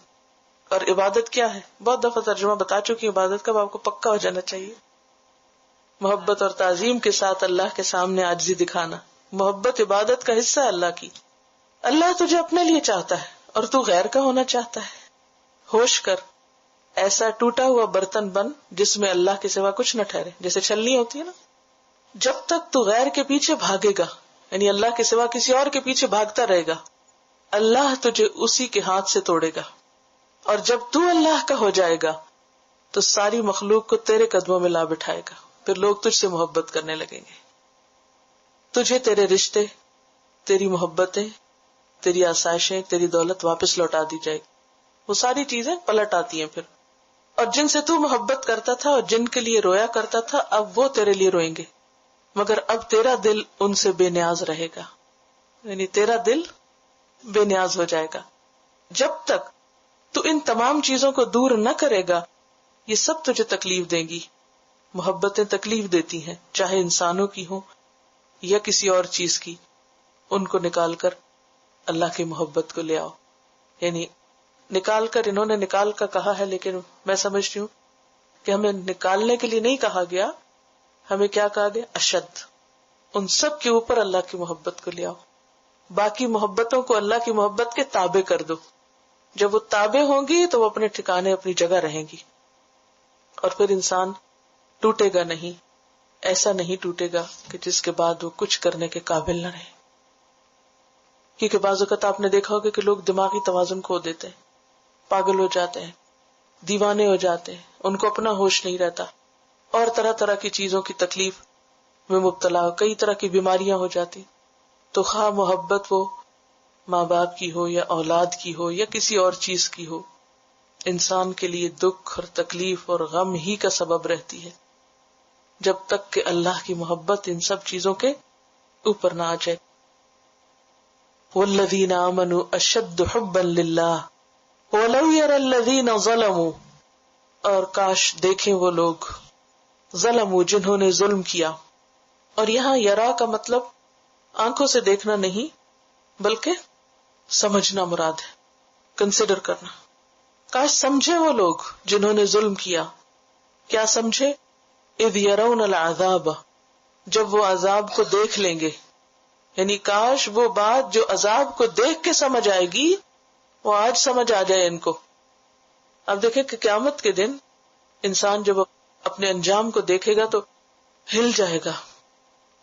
اور عبادت کیا ہے؟ بہت دفعہ ترجمہ بتا چکی، عبادت کا آپ کو پکا ہو جانا چاہیے. محبت اور تعظیم کے ساتھ اللہ کے سامنے عاجزی دکھانا. محبت عبادت کا حصہ ہے اللہ کی. اللہ تجھے اپنے لیے چاہتا ہے اور تو غیر کا ہونا چاہتا ہے. ہوش کر، ایسا ٹوٹا ہوا برتن بن جس میں اللہ کے سوا کچھ نہ ٹھہرے. جیسے چھلنی ہوتی ہے نا، جب تک تو غیر کے پیچھے بھاگے گا، یعنی اللہ کے سوا کسی اور کے پیچھے بھاگتا رہے گا، اللہ تجھے اسی کے ہاتھ سے توڑے گا. اور جب تو اللہ کا ہو جائے گا تو ساری مخلوق کو تیرے قدموں میں لا بٹھائے گا. پھر لوگ تجھ سے محبت کرنے لگیں گے. تجھے تیرے رشتے، تیری محبتیں، تیری آسائشیں، تیری دولت واپس لوٹا دی جائے گی. وہ ساری چیزیں پلٹ آتی ہیں پھر. اور جن سے تو محبت کرتا تھا اور جن کے لیے رویا کرتا تھا اب وہ تیرے لیے روئیں گے، مگر اب تیرا دل ان سے بے نیاز رہے گا، یعنی تیرا دل بے نیاز ہو جائے گا. جب تک تو ان تمام چیزوں کو دور نہ کرے گا یہ سب تجھے تکلیف دیں گی. محبتیں تکلیف دیتی ہیں، چاہے انسانوں کی ہوں یا کسی اور چیز کی. ان کو نکال کر اللہ کی محبت کو لے آؤ. یعنی نکال کر، انہوں نے نکال کر کہا ہے، لیکن میں سمجھتی ہوں کہ ہمیں نکالنے کے لیے نہیں کہا گیا، ہمیں کیا کہا گیا؟ اشد. ان سب کے اوپر اللہ کی محبت کو لے آؤ. باقی محبتوں کو اللہ کی محبت کے تابع کر دو. جب وہ تابع ہوں گی تو وہ اپنے ٹھکانے اپنی جگہ رہیں گی، اور پھر انسان ٹوٹے گا نہیں. ایسا نہیں ٹوٹے گا کہ جس کے بعد وہ کچھ کرنے کے قابل نہ رہے. کیونکہ بعض اوقات آپ نے دیکھا ہوگا کہ لوگ دماغی توازن کھو دیتے ہیں، پاگل ہو جاتے ہیں، دیوانے ہو جاتے ہیں، ان کو اپنا ہوش نہیں رہتا، اور طرح طرح کی چیزوں کی تکلیف میں مبتلا ہو، کئی طرح کی بیماریاں ہو جاتی. تو خواہ محبت وہ ماں باپ کی ہو یا اولاد کی ہو یا کسی اور چیز کی ہو، انسان کے لیے دکھ اور تکلیف اور غم ہی کا سبب رہتی ہے، جب تک کہ اللہ کی محبت ان سب چیزوں کے اوپر نہ آ جائے. والذین آمنوا اشد حبا للہ ولو یری الذین ظلموا، اور کاش دیکھیں وہ لوگ ظلموا جنہوں نے ظلم کیا. اور یہاں یرا کا مطلب آنکھوں سے دیکھنا نہیں بلکہ سمجھنا مراد ہے، کنسیڈر کرنا. کاش سمجھے وہ لوگ جنہوں نے ظلم کیا. کیا سمجھے؟ اذ یرون العذاب، جب وہ عذاب کو دیکھ لیں گے. یعنی کاش وہ بات جو عذاب کو دیکھ کے سمجھ آئے گی وہ آج سمجھ آ جائے ان کو. اب دیکھیں کہ قیامت کے دن انسان جب اپنے انجام کو دیکھے گا تو ہل جائے گا،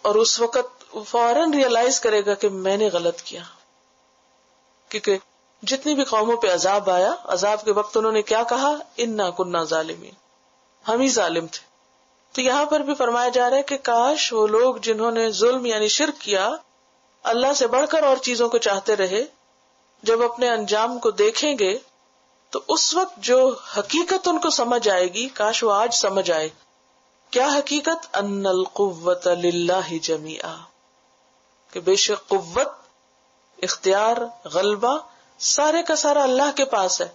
اور اس وقت فوراً ریئلائز کرے گا کہ میں نے غلط کیا. کیونکہ جتنی بھی قوموں پہ عذاب آیا، عذاب کے وقت انہوں نے کیا کہا؟ انا کننا ظالمین، ہم ہی ظالم تھے. تو یہاں پر بھی فرمایا جا رہا ہے کہ کاش وہ لوگ جنہوں نے ظلم یعنی شرک کیا، اللہ سے بڑھ کر اور چیزوں کو چاہتے رہے، جب اپنے انجام کو دیکھیں گے تو اس وقت جو حقیقت ان کو سمجھ آئے گی کاش وہ آج سمجھ آئے. کیا حقیقت؟ ان القوت للہ جمیعا، کہ بے شک قوت، اختیار، غلبہ سارے کا سارا اللہ کے پاس ہے،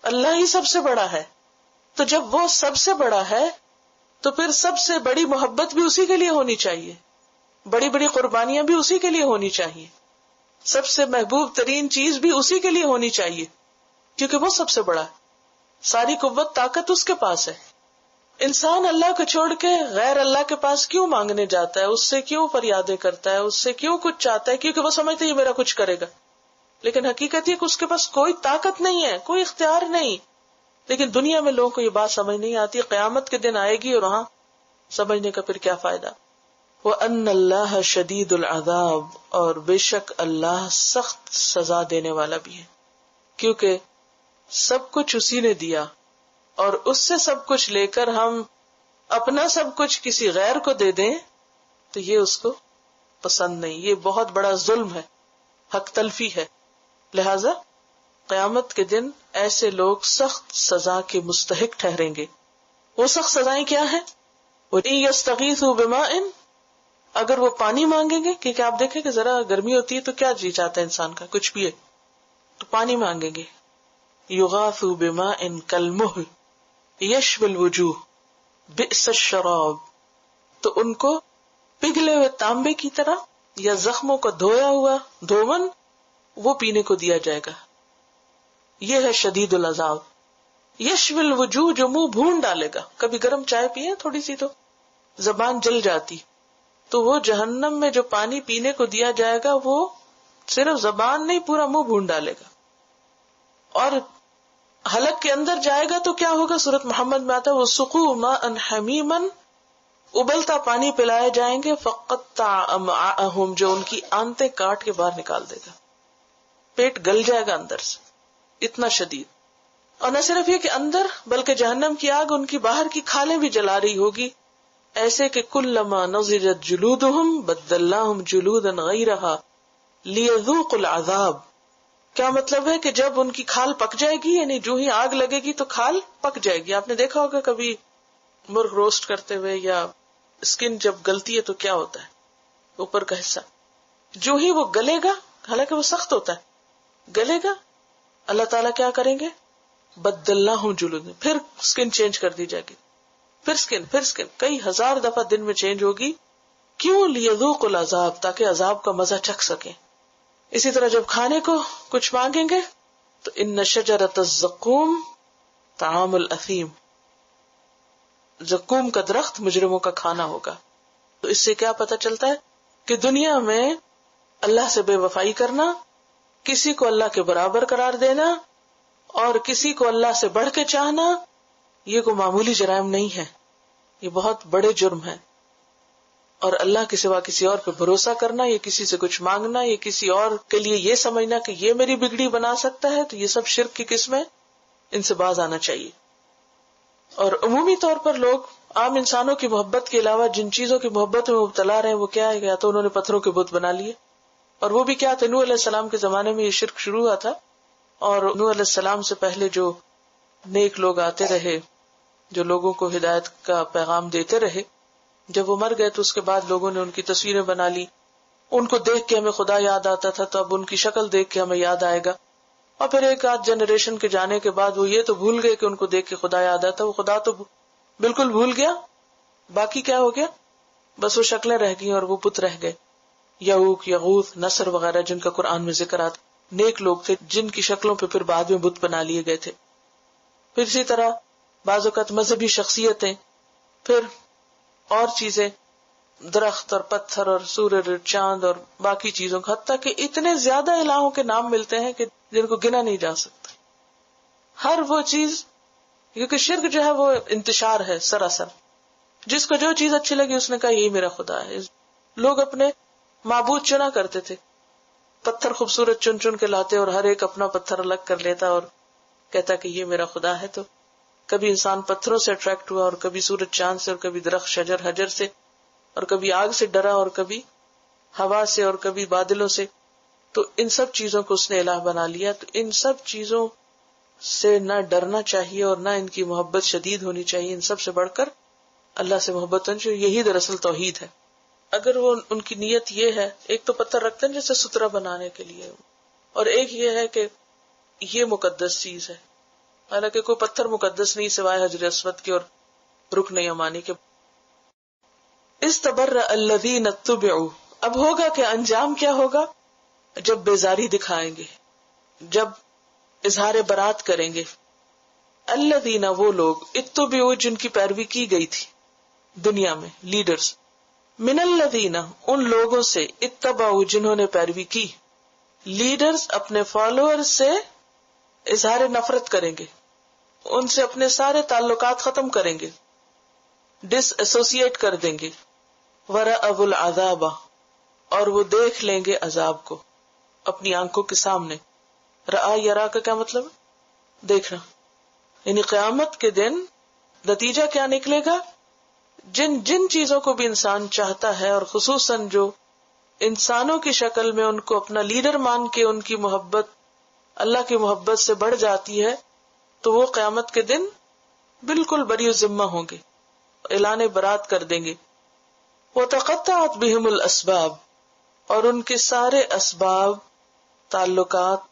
اللہ ہی سب سے بڑا ہے. تو جب وہ سب سے بڑا ہے تو پھر سب سے بڑی محبت بھی اسی کے لیے ہونی چاہیے، بڑی بڑی قربانیاں بھی اسی کے لیے ہونی چاہیے، سب سے محبوب ترین چیز بھی اسی کے لیے ہونی چاہیے، کیونکہ وہ سب سے بڑا ہے. ساری قوت طاقت اس کے پاس ہے. انسان اللہ کو چھوڑ کے غیر اللہ کے پاس کیوں مانگنے جاتا ہے؟ اس سے کیوں فریادیں کرتا ہے؟ اس سے کیوں کچھ چاہتا ہے؟ کیونکہ وہ سمجھتا ہے یہ میرا کچھ کرے گا. لیکن حقیقت یہ کہ اس کے پاس کوئی طاقت نہیں ہے، کوئی اختیار نہیں. لیکن دنیا میں لوگوں کو یہ بات سمجھ نہیں آتی. قیامت کے دن آئے گی اور وہاں سمجھنے کا پھر کیا فائدہ. وَأَنَّ اللَّهَ شَدِيدُ الْعَذَابِ، اور بے شک اللہ سخت سزا دینے والا بھی ہے. کیونکہ سب کچھ اسی نے دیا، اور اس سے سب کچھ لے کر ہم اپنا سب کچھ کسی غیر کو دے دیں تو یہ اس کو پسند نہیں. یہ بہت بڑا ظلم ہے، حق تلفی ہے. لہذا قیامت کے دن ایسے لوگ سخت سزا کے مستحق ٹھہریں گے. وہ سخت سزائیں کیا ہیں؟ وَإِن يَسْتَغِيثُوا بِمَاءٍ، اگر وہ پانی مانگیں گے، کیونکہ آپ دیکھیں کہ ذرا گرمی ہوتی ہے تو کیا جی چاہتا ہے انسان کا؟ کچھ پیے تو پانی مانگیں گے. يُغَاثُوا بِمَاءٍ كَالْمُهْلِ يَشْوِي الْوُجُوهِ بِئْسَ الشَّرَابُ، تو ان کو پگھلے ہوئے تانبے کی طرح یا زخموں کو دھویا ہوا دھون وہ پینے کو دیا جائے گا. یہ ہے شدید العذاب. یشوی الوجوہ، جو منہ بھون ڈالے گا. کبھی گرم چائے پیے تھوڑی سی تو زبان جل جاتی، تو وہ جہنم میں جو پانی پینے کو دیا جائے گا وہ صرف زبان نہیں پورا منہ بھون ڈالے گا. اور حلق کے اندر جائے گا تو کیا ہوگا؟ سورۃ محمد میں آتا ہے وَسُقُوا مَاءً حَمِيمًا، ابلتا پانی پلائے جائیں گے. فَقَطَّعَ أَمْعَاءَهُمْ، جو ان کی آنتیں کاٹ کے باہر نکال دے گا. پیٹ گل جائے گا اندر سے، اتنا شدید. اور نہ صرف یہ کہ اندر، بلکہ جہنم کی آگ ان کی باہر کی کھالیں بھی جلا رہی ہوگی، ایسے کہ کلما نضجت جلودہم بدلناہم جلودا غیرہا لیذوقوا العذاب، کیا مطلب ہے کہ جب ان کی کھال پک جائے گی، یعنی جو ہی آگ لگے گی تو کھال پک جائے گی. آپ نے دیکھا ہوگا کبھی مرغ روسٹ کرتے ہوئے یا اسکن جب گلتی ہے تو کیا ہوتا ہے، اوپر کا حصہ جو ہی وہ گلے گا، حالانکہ وہ سخت ہوتا ہے، گلے گا، اللہ تعالیٰ کیا کریں گے؟ بدلناہم جلود، پھر اسکن چینج کر دی جائے گی، پھر اسکن کئی ہزار دفعہ دن میں چینج ہوگی. کیوں؟ لیذوقوا العذاب، تاکہ عذاب کا مزہ چکھ سکیں. اسی طرح جب کھانے کو کچھ مانگیں گے تو ان شجرۃ الزقوم طعام الاثیم، زقوم کا درخت مجرموں کا کھانا ہوگا. تو اس سے کیا پتہ چلتا ہے کہ دنیا میں اللہ سے بے وفائی کرنا، کسی کو اللہ کے برابر قرار دینا اور کسی کو اللہ سے بڑھ کے چاہنا، یہ کوئی معمولی جرائم نہیں ہے، یہ بہت بڑے جرم ہیں. اور اللہ کے سوا کسی اور پہ بھروسہ کرنا، یہ کسی سے کچھ مانگنا، یہ کسی اور کے لیے یہ سمجھنا کہ یہ میری بگڑی بنا سکتا ہے، تو یہ سب شرک کی قسمیں، ان سے باز آنا چاہیے. اور عمومی طور پر لوگ عام انسانوں کی محبت کے علاوہ جن چیزوں کی محبت میں مبتلا رہے ہیں وہ کیا ہے؟ یا تو انہوں نے پتھروں کے بت بنا لیے، اور وہ بھی کیا تھے؟ نوح علیہ السلام کے زمانے میں یہ شرک شروع ہوا تھا. اور نوح علیہ السلام سے پہلے جو نیک لوگ آتے رہے، جو لوگوں کو ہدایت کا پیغام دیتے رہے، جب وہ مر گئے تو اس کے بعد لوگوں نے ان کی تصویریں بنا لی. ان کو دیکھ کے ہمیں خدا یاد آتا تھا، تو اب ان کی شکل دیکھ کے ہمیں یاد آئے گا. اور پھر ایک آدھ جنریشن کے جانے کے بعد وہ یہ تو بھول گئے کہ ان کو دیکھ کے خدا یاد آتا. وہ خدا تو بالکل بھول گیا، باقی کیا ہو گیا؟ بس وہ شکلیں رہ گئی اور وہ بت رہ گئے. یعوق، یغوث، نصر وغیرہ جن کا قرآن میں ذکر آتا، نیک لوگ تھے جن کی شکلوں پہ پھر بعد میں بت بنا لیے گئے تھے. پھر اسی طرح بعض اوقات مذہبی شخصیتیں، پھر اور چیزیں، درخت اور پتھر اور سورج اور چاند اور باقی چیزوں کا، حتیٰ کہ اتنے زیادہ الہوں کے نام ملتے ہیں کہ جن کو گنا نہیں جا سکتا. ہر وہ چیز، کیونکہ شرک جو ہے وہ انتشار ہے سراسر، جس کو جو چیز اچھی لگی اس نے کہا یہی میرا خدا ہے. لوگ اپنے معبود چنا کرتے تھے، پتھر خوبصورت چن چن کے لاتے اور ہر ایک اپنا پتھر الگ کر لیتا اور کہتا کہ یہ میرا خدا ہے. تو کبھی انسان پتھروں سے اٹریکٹ ہوا، اور کبھی سورج چاند سے، اور کبھی درخت شجر حجر سے، اور کبھی آگ سے ڈرا، اور کبھی ہوا سے، اور کبھی بادلوں سے. تو ان سب چیزوں کو اس نے الہ بنا لیا. تو ان سب چیزوں سے نہ ڈرنا چاہیے اور نہ ان کی محبت شدید ہونی چاہیے. ان سب سے بڑھ کر اللہ سے محبت ہونی چاہیے. یہی دراصل توحید ہے. اگر وہ ان کی نیت یہ ہے، ایک تو پتھر رکھتے ہیں جیسے سترا بنانے کے لیے، اور ایک یہ ہے کہ یہ مقدس چیز ہے، حالانکہ کوئی پتھر مقدس نہیں سوائے حجر اسود کی اور رکن یمانی کے. استبرأ الذین اتبعوا، اب ہوگا کہ انجام کیا ہوگا؟ جب بیزاری دکھائیں گے، جب اظہار برات کریں گے. الذین، وہ لوگ، اتبعوا، جن کی پیروی کی گئی تھی دنیا میں، لیڈرز. من الذین، ان لوگوں سے، اتبعوا، جنہوں نے پیروی کی. لیڈرز اپنے فالوور سے اظہار نفرت کریں گے، ان سے اپنے سارے تعلقات ختم کریں گے، ڈس ایسوسیٹ کر دیں گے. ورأوا العذاب، اور وہ دیکھ لیں گے عذاب کو اپنی آنکھوں کے سامنے. رآ، یرا کا کیا مطلب ہے؟ دیکھنا. یعنی قیامت کے دن نتیجہ کیا نکلے گا؟ جن جن چیزوں کو بھی انسان چاہتا ہے، اور خصوصاً جو انسانوں کی شکل میں ان کو اپنا لیڈر مان کے ان کی محبت اللہ کی محبت سے بڑھ جاتی ہے، تو وہ قیامت کے دن بالکل بری ذمہ ہوں گے، اعلان برات کر دیں گے. وَتَقَطَّعَتْ بِهِمُ الْأَسْبَابُ، اور ان کے سارے اسباب، تعلقات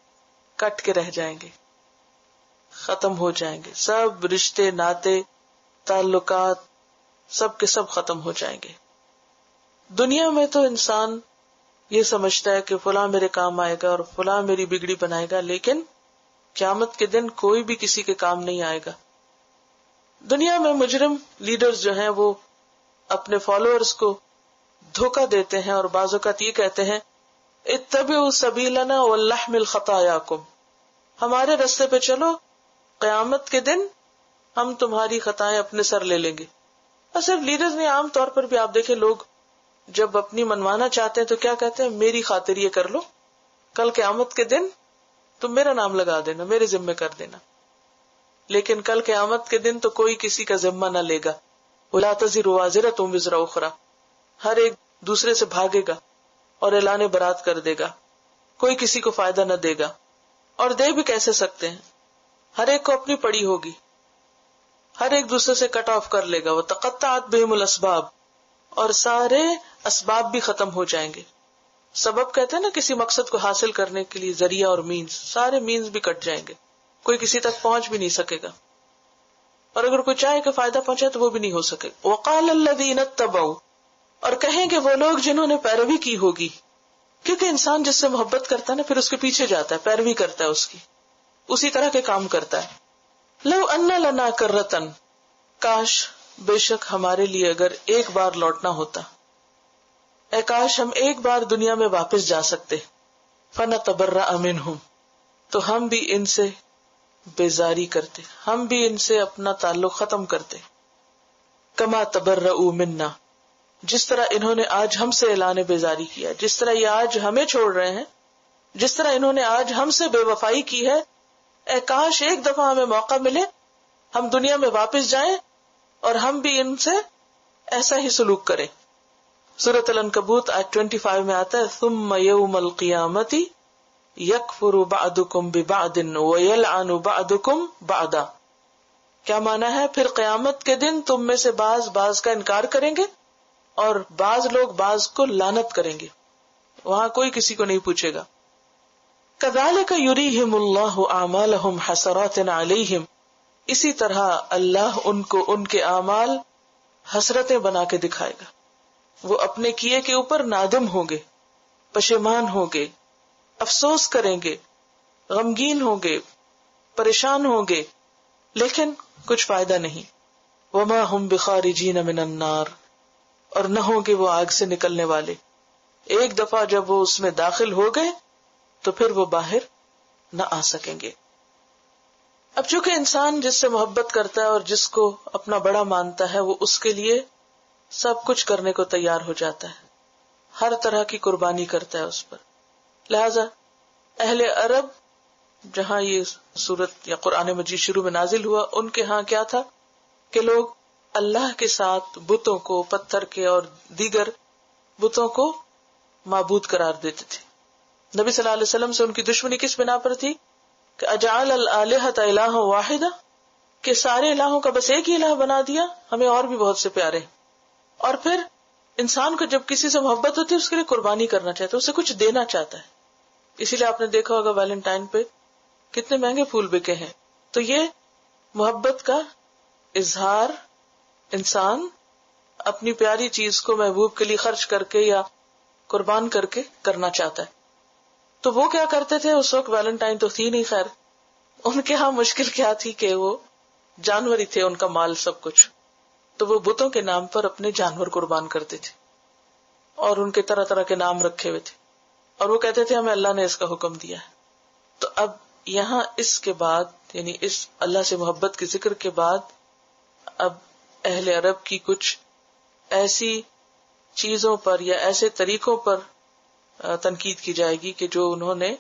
کٹ کے رہ جائیں گے، ختم ہو جائیں گے. سب رشتے، ناتے، تعلقات سب کے سب ختم ہو جائیں گے. دنیا میں تو انسان یہ سمجھتا ہے کہ فلاں میرے کام آئے گا اور فلاں میری بگڑی بنائے گا، لیکن قیامت کے دن کوئی بھی کسی کے کام نہیں آئے گا. دنیا میں مجرم لیڈرز جو ہیں وہ اپنے فالوورز کو دھوکہ دیتے ہیں، اور بعض اوقات یہ کہتے ہیں اتبعوا سبیلنا ولنحمل خطایاکم، ہمارے راستے پہ چلو، قیامت کے دن ہم تمہاری خطائیں اپنے سر لے لیں گے. اور صرف لیڈرز نہیں، عام طور پر بھی آپ دیکھیں لوگ جب اپنی منوانا چاہتے ہیں تو کیا کہتے ہیں؟ میری خاطر یہ کر لو، کل قیامت کے دن تم میرا نام لگا دینا، میرے ذمہ کر دینا. لیکن کل قیامت کے دن تو کوئی کسی کا ذمہ نہ لے گا. وَلَا تَزِرُ وَازِرَةٌ وِزْرَ أُخْرَىٰ، ہر ایک دوسرے سے بھاگے گا اور اعلان برات کر دے گا، کوئی کسی کو فائدہ نہ دے گا. اور دے بھی کیسے سکتے ہیں؟ ہر ایک کو اپنی پڑی ہوگی، ہر ایک دوسرے سے کٹ آف کر لے گا. وتقطعت بہم الاسباب، اور سارے اسباب بھی ختم ہو جائیں گے. سبب کہتے ہیں نا کسی مقصد کو حاصل کرنے کے لیے ذریعہ اور مینز، سارے مینز بھی کٹ جائیں گے، کوئی کسی تک پہنچ بھی نہیں سکے گا، اور اگر کوئی چاہے کہ فائدہ پہنچے تو وہ بھی نہیں ہو سکے. وقال الذین اتبعوا، اور کہیں گے وہ لوگ جنہوں نے پیروی کی ہوگی، کیونکہ انسان جس سے محبت کرتا ہے نا پھر اس کے پیچھے جاتا ہے، پیروی کرتا ہے، اس کی اسی طرح کے کام کرتا ہے. لو ان لنا کرتن، کاش بے شک ہمارے لیے اگر ایک بار لوٹنا ہوتا، اے کاش ہم ایک بار دنیا میں واپس جا سکتے. فنتبرأ منہم، تو ہم بھی ان سے بیزاری کرتے، ہم بھی ان سے اپنا تعلق ختم کرتے. کما تبرؤوا منا، جس طرح انہوں نے آج ہم سے اعلان بیزاری کیا، جس طرح یہ آج ہمیں چھوڑ رہے ہیں، جس طرح انہوں نے آج ہم سے بے وفائی کی ہے. اے کاش ایک دفعہ ہمیں موقع ملے، ہم دنیا میں واپس جائیں اور ہم بھی ان سے ایسا ہی سلوک کریں. سورۃ العنکبوت آیت 25 میں آتا ہے ثم یوم القیامت یکفر بعضکم ببعض ویلعن بعضکم بعضا. کیا مانا ہے؟ پھر قیامت کے دن تم میں سے بعض بعض کا انکار کریں گے اور بعض لوگ بعض کو لعنت کریں گے. وہاں کوئی کسی کو نہیں پوچھے گا. کذالک یریہم اللہ اعمالہم حسرات علیہم، اسی طرح اللہ ان کو ان کے اعمال حسرتیں بنا کے دکھائے گا. وہ اپنے کیے کے اوپر نادم ہوں گے، پشیمان ہوں گے، افسوس کریں گے، غمگین ہوں گے، پریشان ہوں گے، لیکن کچھ فائدہ نہیں. وما ہم بخارجین من النار، اور نہ ہوں گے وہ آگ سے نکلنے والے. ایک دفعہ جب وہ اس میں داخل ہو گئے تو پھر وہ باہر نہ آ سکیں گے. اب چونکہ انسان جس سے محبت کرتا ہے اور جس کو اپنا بڑا مانتا ہے وہ اس کے لیے سب کچھ کرنے کو تیار ہو جاتا ہے، ہر طرح کی قربانی کرتا ہے اس پر. لہذا اہل عرب جہاں یہ سورت یا قرآن مجید شروع میں نازل ہوا، ان کے ہاں کیا تھا کہ لوگ اللہ کے ساتھ بتوں کو، پتھر کے اور دیگر بتوں کو معبود قرار دیتے تھے. نبی صلی اللہ علیہ وسلم سے ان کی دشمنی کس بنا پر تھی کہ اجعل الآلہۃ الہا واحدہ، کہ سارے الہوں کا بس ایک ہی الہ بنا دیا، ہمیں اور بھی بہت سے پیارے. اور پھر انسان کو جب کسی سے محبت ہوتی ہے اس کے لیے قربانی کرنا چاہتا ہے، اسے کچھ دینا چاہتا ہے. اسی لیے آپ نے دیکھا ہوگا ویلنٹائن پہ کتنے مہنگے پھول بکے ہیں. تو یہ محبت کا اظہار انسان اپنی پیاری چیز کو محبوب کے لیے خرچ کر کے یا قربان کر کے کرنا چاہتا ہے. تو وہ کیا کرتے تھے اس وقت؟ ویلنٹائن تو تھی نہیں، خیر ان کے ہاں مشکل کیا تھی کہ وہ جانور ہی تھے ان کا مال سب کچھ، تو وہ بتوں کے نام پر اپنے جانور قربان کرتے تھے اور ان کے طرح طرح کے نام رکھے ہوئے تھے، اور وہ کہتے تھے ہمیں اللہ نے اس کا حکم دیا ہے. تو اب یہاں اس کے بعد یعنی اس اللہ سے محبت کے ذکر کے بعد اب اہل عرب کی کچھ ایسی چیزوں پر یا ایسے طریقوں پر تنقید کی جائے گی کہ جو انہوں نے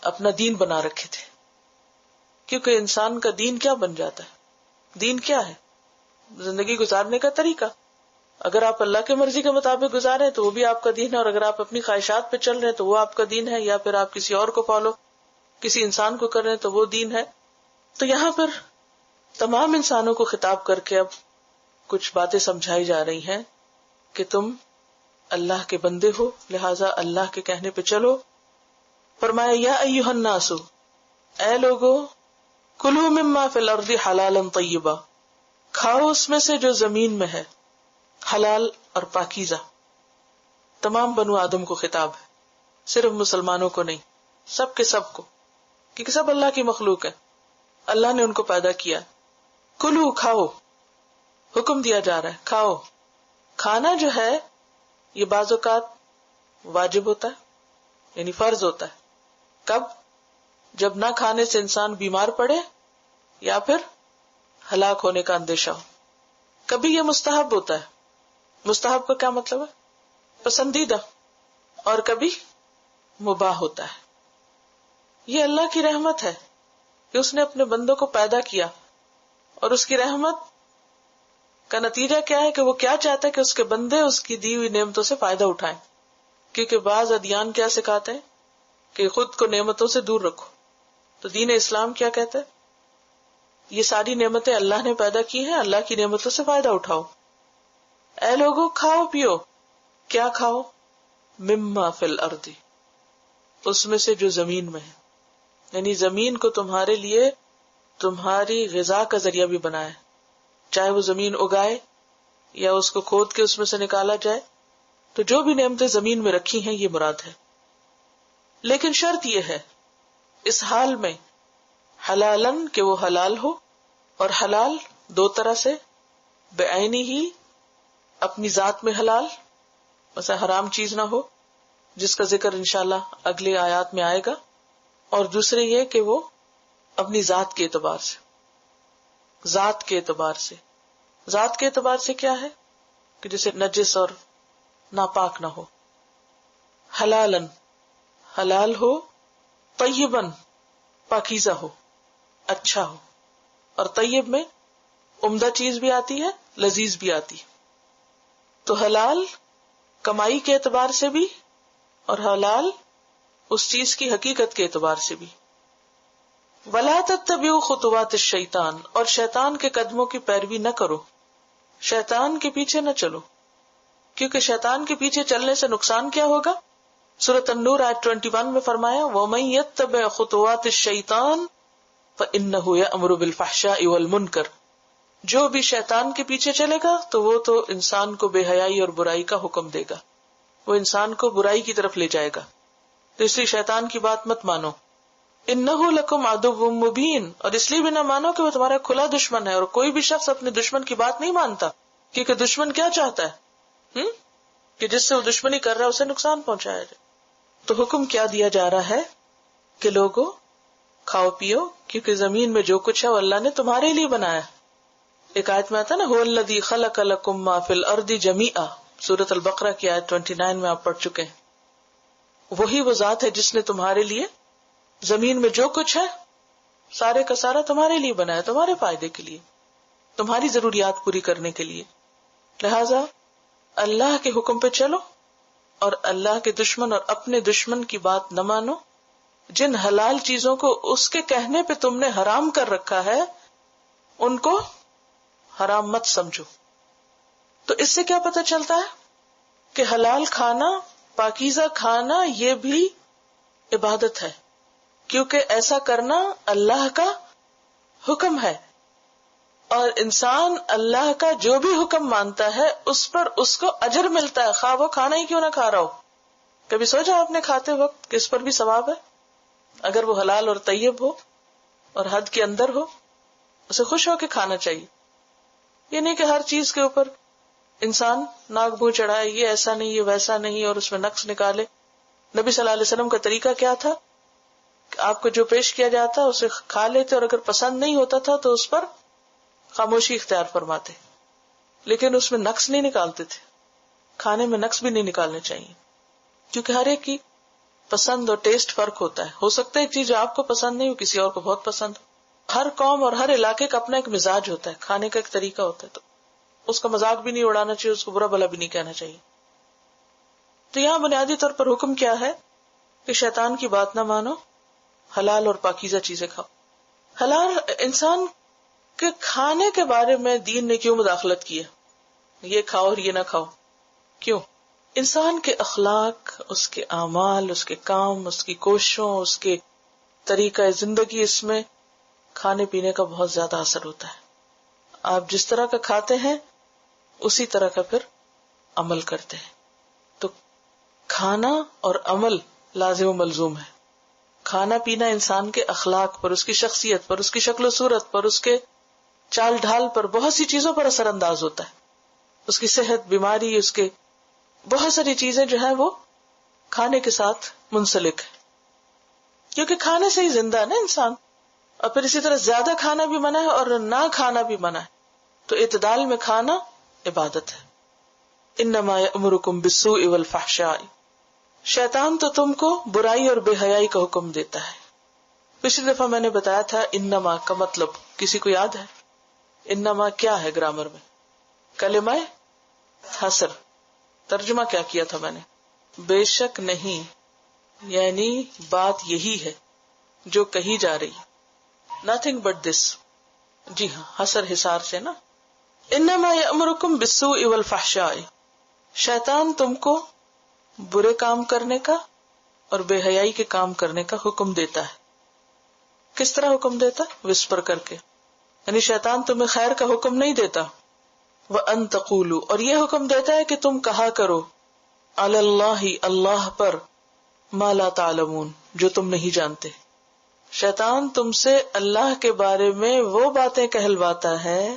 اپنا دین بنا رکھے تھے. کیونکہ انسان کا دین کیا بن جاتا ہے؟ دین کیا ہے؟ زندگی گزارنے کا طریقہ. اگر آپ اللہ کی مرضی کے مطابق گزارے تو وہ بھی آپ کا دین ہے، اور اگر آپ اپنی خواہشات پہ چل رہے ہیں تو وہ آپ کا دین ہے، یا پھر آپ کسی اور کو فالو کسی انسان کو کر رہے ہیں تو وہ دین ہے. تو یہاں پر تمام انسانوں کو خطاب کر کے اب کچھ باتیں سمجھائی جا رہی ہیں کہ تم اللہ کے بندے ہو، لہٰذا اللہ کے کہنے پہ چلو. فرمایا یا ایھا الناس، اے لوگو، کلوا مما فی الارض حلالا طیبا، کھاؤ اس میں سے جو زمین میں ہے، حلال اور پاکیزہ. تمام بنو آدم کو خطاب ہے، صرف مسلمانوں کو نہیں، سب کے سب کو، کیونکہ سب اللہ کی مخلوق ہے، اللہ نے ان کو پیدا کیا. کلو، کھاؤ، حکم دیا جا رہا ہے کھاؤ. کھانا جو ہے یہ بعض اوقات واجب ہوتا ہے، یعنی فرض ہوتا ہے. کب؟ جب نہ کھانے سے انسان بیمار پڑے یا پھر ہلاک ہونے کا اندیشہ ہو. کبھی یہ مستحب ہوتا ہے. مستحب کا کیا مطلب ہے؟ پسندیدہ. اور کبھی مباح ہوتا ہے. یہ اللہ کی رحمت ہے کہ اس نے اپنے بندوں کو پیدا کیا، اور اس کی رحمت کا نتیجہ کیا ہے کہ وہ کیا چاہتا ہے کہ اس کے بندے اس کی دی ہوئی نعمتوں سے فائدہ اٹھائیں. کیونکہ بعض ادیان کیا سکھاتے ہیں کہ خود کو نعمتوں سے دور رکھو، تو دین اسلام کیا کہتا ہے؟ یہ ساری نعمتیں اللہ نے پیدا کی ہیں، اللہ کی نعمتوں سے فائدہ اٹھاؤ. اے لوگو کھاؤ پیو. کیا کھاؤ؟ مما فی الارض، اس میں سے جو زمین میں ہے. یعنی زمین کو تمہارے لیے تمہاری غذا کا ذریعہ بھی بنایا، چاہے وہ زمین اگائے یا اس کو کھود کے اس میں سے نکالا جائے. تو جو بھی نعمتیں زمین میں رکھی ہیں یہ مراد ہے. لیکن شرط یہ ہے اس حال میں حلالن کہ وہ حلال ہو، اور حلال دو طرح سے، بعینی ہی اپنی ذات میں حلال، مثلا حرام چیز نہ ہو جس کا ذکر انشاءاللہ اگلے آیات میں آئے گا، اور دوسرے یہ کہ وہ اپنی ذات کے اعتبار سے. ذات کے اعتبار سے، ذات کے اعتبار سے کیا ہے کہ جسے نجس اور ناپاک نہ ہو. حلالن حلال ہو، طیبن پاکیزہ ہو، اچھا ہو. اور طیب میں عمدہ چیز بھی آتی ہے، لذیذ بھی آتی ہے. تو حلال کمائی کے اعتبار سے بھی، اور حلال اس چیز کی حقیقت کے اعتبار سے بھی. وَلَا تَتَّبِعُوا خُطُوَاتِ الشَّيْطَانِ، اور شیطان کے قدموں کی پیروی نہ کرو، شیطان کے پیچھے نہ چلو، کیونکہ شیطان کے پیچھے چلنے سے نقصان کیا ہوگا؟ سورۃ النور آیت 21 میں فرمایا وَمَن يَتَّبِعْ خُطُوَاتِ الشَّيْطَانِ فَإِنَّهُ يَأْمُرُ بِالْفَحْشَاءِ وَالْمُنكَرِ، جو بھی شیطان کے پیچھے چلے گا تو وہ تو انسان کو بے حیائی اور برائی کا حکم دے گا، وہ انسان کو برائی کی طرف لے جائے گا. تو اس لیے شیطان کی بات مت مانو. انہ لکم عدو مبین، اور اس لیے بھی نہ مانو کہ وہ تمہارا کھلا دشمن ہے. اور کوئی بھی شخص اپنے دشمن کی بات نہیں مانتا، کیونکہ دشمن کیا چاہتا ہے کہ جس سے وہ دشمنی کر رہا ہے اسے نقصان پہنچایا جائے. تو حکم کیا دیا جا رہا ہے کہ لوگوں کھاؤ پیو، کیونکہ زمین میں جو کچھ ہے وہ اللہ نے تمہارے لیے بنایا. ایک آیت میں آتا نا هو الذی خلق لکم ما فی الارض جمیعا، سورۃ البقرہ کی آیت 29 میں آپ پڑھ چکے ہیں. وہی وہ ذات ہے جس نے تمہارے لیے زمین میں جو کچھ ہے سارے کا سارا تمہارے لیے بنایا، تمہارے فائدے کے لیے، تمہاری ضروریات پوری کرنے کے لیے. لہذا اللہ کے حکم پہ چلو اور اللہ کے دشمن اور اپنے دشمن کی بات نہ مانو. جن حلال چیزوں کو اس کے کہنے پہ تم نے حرام کر رکھا ہے ان کو حرام مت سمجھو. تو اس سے کیا پتہ چلتا ہے کہ حلال کھانا، پاکیزہ کھانا یہ بھی عبادت ہے، کیونکہ ایسا کرنا اللہ کا حکم ہے. اور انسان اللہ کا جو بھی حکم مانتا ہے اس پر اس کو اجر ملتا ہے، خواہ وہ کھانا ہی کیوں نہ کھا رہا ہو. کبھی سوچا آپ نے کھاتے وقت کہ اس پر بھی ثواب ہے؟ اگر وہ حلال اور طیب ہو اور حد کے اندر ہو، اسے خوش ہو کے کھانا چاہیے. یہ نہیں کہ ہر چیز کے اوپر انسان ناک منہ چڑھائے، یہ ایسا نہیں، یہ ویسا نہیں، اور اس میں نقص نکالے. نبی صلی اللہ علیہ وسلم کا طریقہ کیا تھا کہ آپ کو جو پیش کیا جاتا اسے کھا لیتے، اور اگر پسند نہیں ہوتا تھا تو اس پر خاموشی اختیار فرماتے، لیکن اس میں نقص نہیں نکالتے تھے. کھانے میں نقص بھی نہیں نکالنے چاہیے، کیونکہ ہر ایک کی پسند اور ٹیسٹ فرق ہوتا ہے. ہو سکتا ہے ایک چیز جو آپ کو پسند نہیں ہو کسی اور کو بہت پسند. ہر قوم اور ہر علاقے کا اپنا ایک مزاج ہوتا ہے، کھانے کا ایک طریقہ ہوتا ہے، تو اس کا مذاق بھی نہیں اڑانا چاہیے، اس کو برا بھلا بھی نہیں کہنا چاہیے. تو یہاں بنیادی طور پر حکم کیا ہے کہ شیطان کی بات نہ مانو، حلال اور پاکیزہ چیزیں کھاؤ. حلال انسان کے کھانے کے بارے میں دین نے کیوں مداخلت کی ہے؟ یہ کھاؤ اور یہ نہ کھاؤ، کیوں؟ انسان کے اخلاق، اس کے اعمال، اس کے کام، اس کی کوششوں، اس کے طریقہ زندگی، اس میں کھانے پینے کا بہت زیادہ اثر ہوتا ہے. آپ جس طرح کا کھاتے ہیں اسی طرح کا پھر عمل کرتے ہیں. تو کھانا اور عمل لازم و ملزوم ہے. کھانا پینا انسان کے اخلاق پر، اس کی شخصیت پر، اس کی شکل و صورت پر، اس کے چال ڈھال پر، بہت سی چیزوں پر اثر انداز ہوتا ہے. اس کی صحت، بیماری، اس کے بہت ساری چیزیں جو ہیں وہ کھانے کے ساتھ منسلک ہے، کیونکہ کھانے سے ہی زندہ ہے نا انسان. اور پھر اسی طرح زیادہ کھانا بھی منع ہے اور نہ کھانا بھی منع ہے. تو اعتدال میں کھانا عبادت ہے. انما یأمرکم بالسوء والفحشاء، شیطان تو تم کو برائی اور بے حیائی کا حکم دیتا ہے. پچھلی دفعہ میں نے بتایا تھا انما کا مطلب کسی کو یاد ہے؟ انما کیا ہے گرامر میں؟ کلمہ حصر. ترجمہ کیا کیا تھا میں نے؟ بے شک نہیں، یعنی بات یہی ہے. جو کہی جا رہی. nothing but this. جی ہاں، حسر حسار سے نا. انما یأمرکم بالسوء والفحشاء، شیطان تم کو برے کام کرنے کا اور بے حیائی کے کام کرنے کا حکم دیتا ہے. کس طرح حکم دیتا؟ وسپر کر کے. یعنی شیطان تمہیں خیر کا حکم نہیں دیتا. وَأَن تَقُولُوا، اور یہ حکم دیتا ہے کہ تم کہا کرو علی اللہ، اللہ پر، ما لا تعلمون، جو تم نہیں جانتے. شیطان تم سے اللہ کے بارے میں وہ باتیں کہلواتا ہے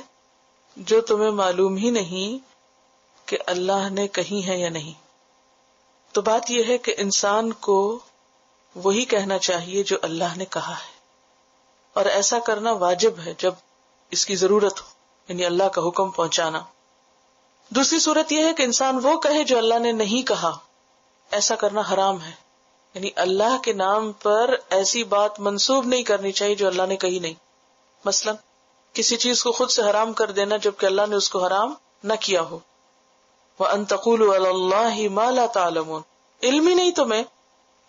جو تمہیں معلوم ہی نہیں کہ اللہ نے کہی ہے یا نہیں. تو بات یہ ہے کہ انسان کو وہی کہنا چاہیے جو اللہ نے کہا ہے، اور ایسا کرنا واجب ہے جب اس کی ضرورت ہو، یعنی اللہ کا حکم پہنچانا. دوسری صورت یہ ہے کہ انسان وہ کہے جو اللہ نے نہیں کہا، ایسا کرنا حرام ہے. یعنی اللہ کے نام پر ایسی بات منسوب نہیں کرنی چاہیے جو اللہ نے کہی نہیں. مثلا کسی چیز کو خود سے حرام کر دینا جبکہ اللہ نے اس کو حرام نہ کیا ہو. وَأَن تَقُولُوا عَلَى اللَّهِ مَا لَا تَعْلَمُونَ، علم ہی نہیں تمہیں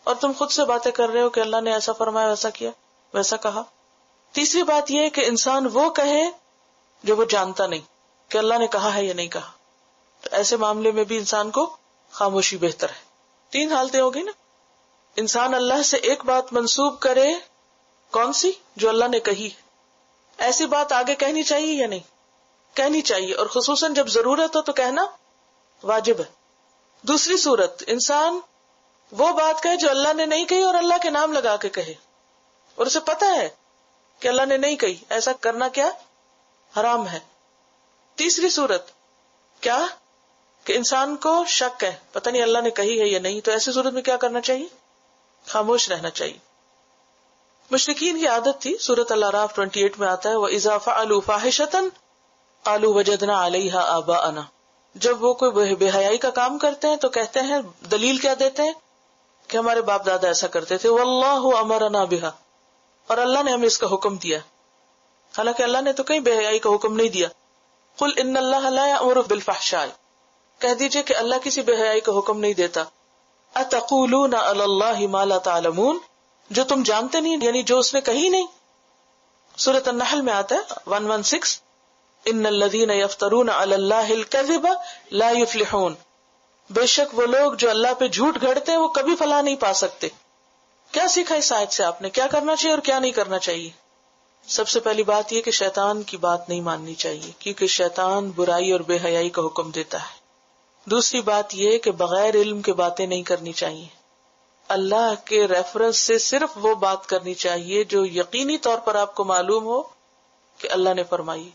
اور تم خود سے باتیں کر رہے ہو کہ اللہ نے ایسا فرمایا، ویسا کیا، ویسا کہا. تیسری بات یہ ہے کہ انسان وہ کہے جو وہ جانتا نہیں کہ اللہ نے کہا ہے یا نہیں کہا. تو ایسے معاملے میں بھی انسان کو خاموشی بہتر ہے. 3 حالتیں ہوگی نا. انسان اللہ سے ایک بات منسوب کرے، کون سی؟ جو اللہ نے کہی. ایسی بات آگے کہنی چاہیے یا نہیں؟ کہنی چاہیے، اور خصوصاً جب ضرورت ہو تو کہنا واجب ہے. دوسری صورت، انسان وہ بات کہے جو اللہ نے نہیں کہی اور اللہ کے نام لگا کے کہے اور اسے پتا ہے کہ اللہ نے نہیں کہی. ایسا کرنا کیا؟ حرام ہے. تیسری صورت کیا کہ انسان کو شک ہے، پتہ نہیں اللہ نے کہی ہے یا نہیں، تو ایسی صورت میں کیا کرنا چاہیے؟ خاموش رہنا چاہیے. مشرکین کی عادت تھی، سورۃ الاعراف 28 میں آتا ہے وَإِذَا فَعَلُوا فَاحِشَةً قَالُوا وَجَدْنَا عَلَيْهَا آبَاءَنَا. جب وہ کوئی بے حیائی کا کام کرتے ہیں تو کہتے ہیں، دلیل کیا دیتے ہیں؟ کہ ہمارے باپ دادا ایسا کرتے تھے. وَاللَّهُ أَمَرَنَا بِهَا، اور اللہ نے ہمیں اس کا حکم دیا. حالانکہ اللہ نے تو کہیں بے حیائی کا حکم نہیں دیا. قُلْ إِنَّ اللَّهَ لَا يَأْمُرُ بِالْفَحْشَاءِ، کہہ دیجئے کہ اللہ کسی بے حیائی کا حکم نہیں دیتا. أَتَقُولُونَ عَلَى اللَّهِ مَا لَا تَعْلَمُونَ، جو تم جانتے نہیں، یعنی جو اس نے کہی نہیں. سورۃ النحل میں آتا ہے 116 ان الذین یفترون علی اللہ الکذب لا یفلحون، بے شک وہ لوگ جو اللہ پہ جھوٹ گھڑتے ہیں وہ کبھی فلاح نہیں پا سکتے. کیا سیکھا اس آیت سے آپ نے؟ کیا کرنا چاہیے اور کیا نہیں کرنا چاہیے؟ سب سے پہلی بات یہ کہ شیطان کی بات نہیں ماننی چاہیے، کیونکہ شیطان برائی اور بے حیائی کا حکم دیتا ہے. دوسری بات یہ کہ بغیر علم کے باتیں نہیں کرنی چاہیے. اللہ کے ریفرنس سے صرف وہ بات کرنی چاہیے جو یقینی طور پر آپ کو معلوم ہو کہ اللہ نے فرمائی.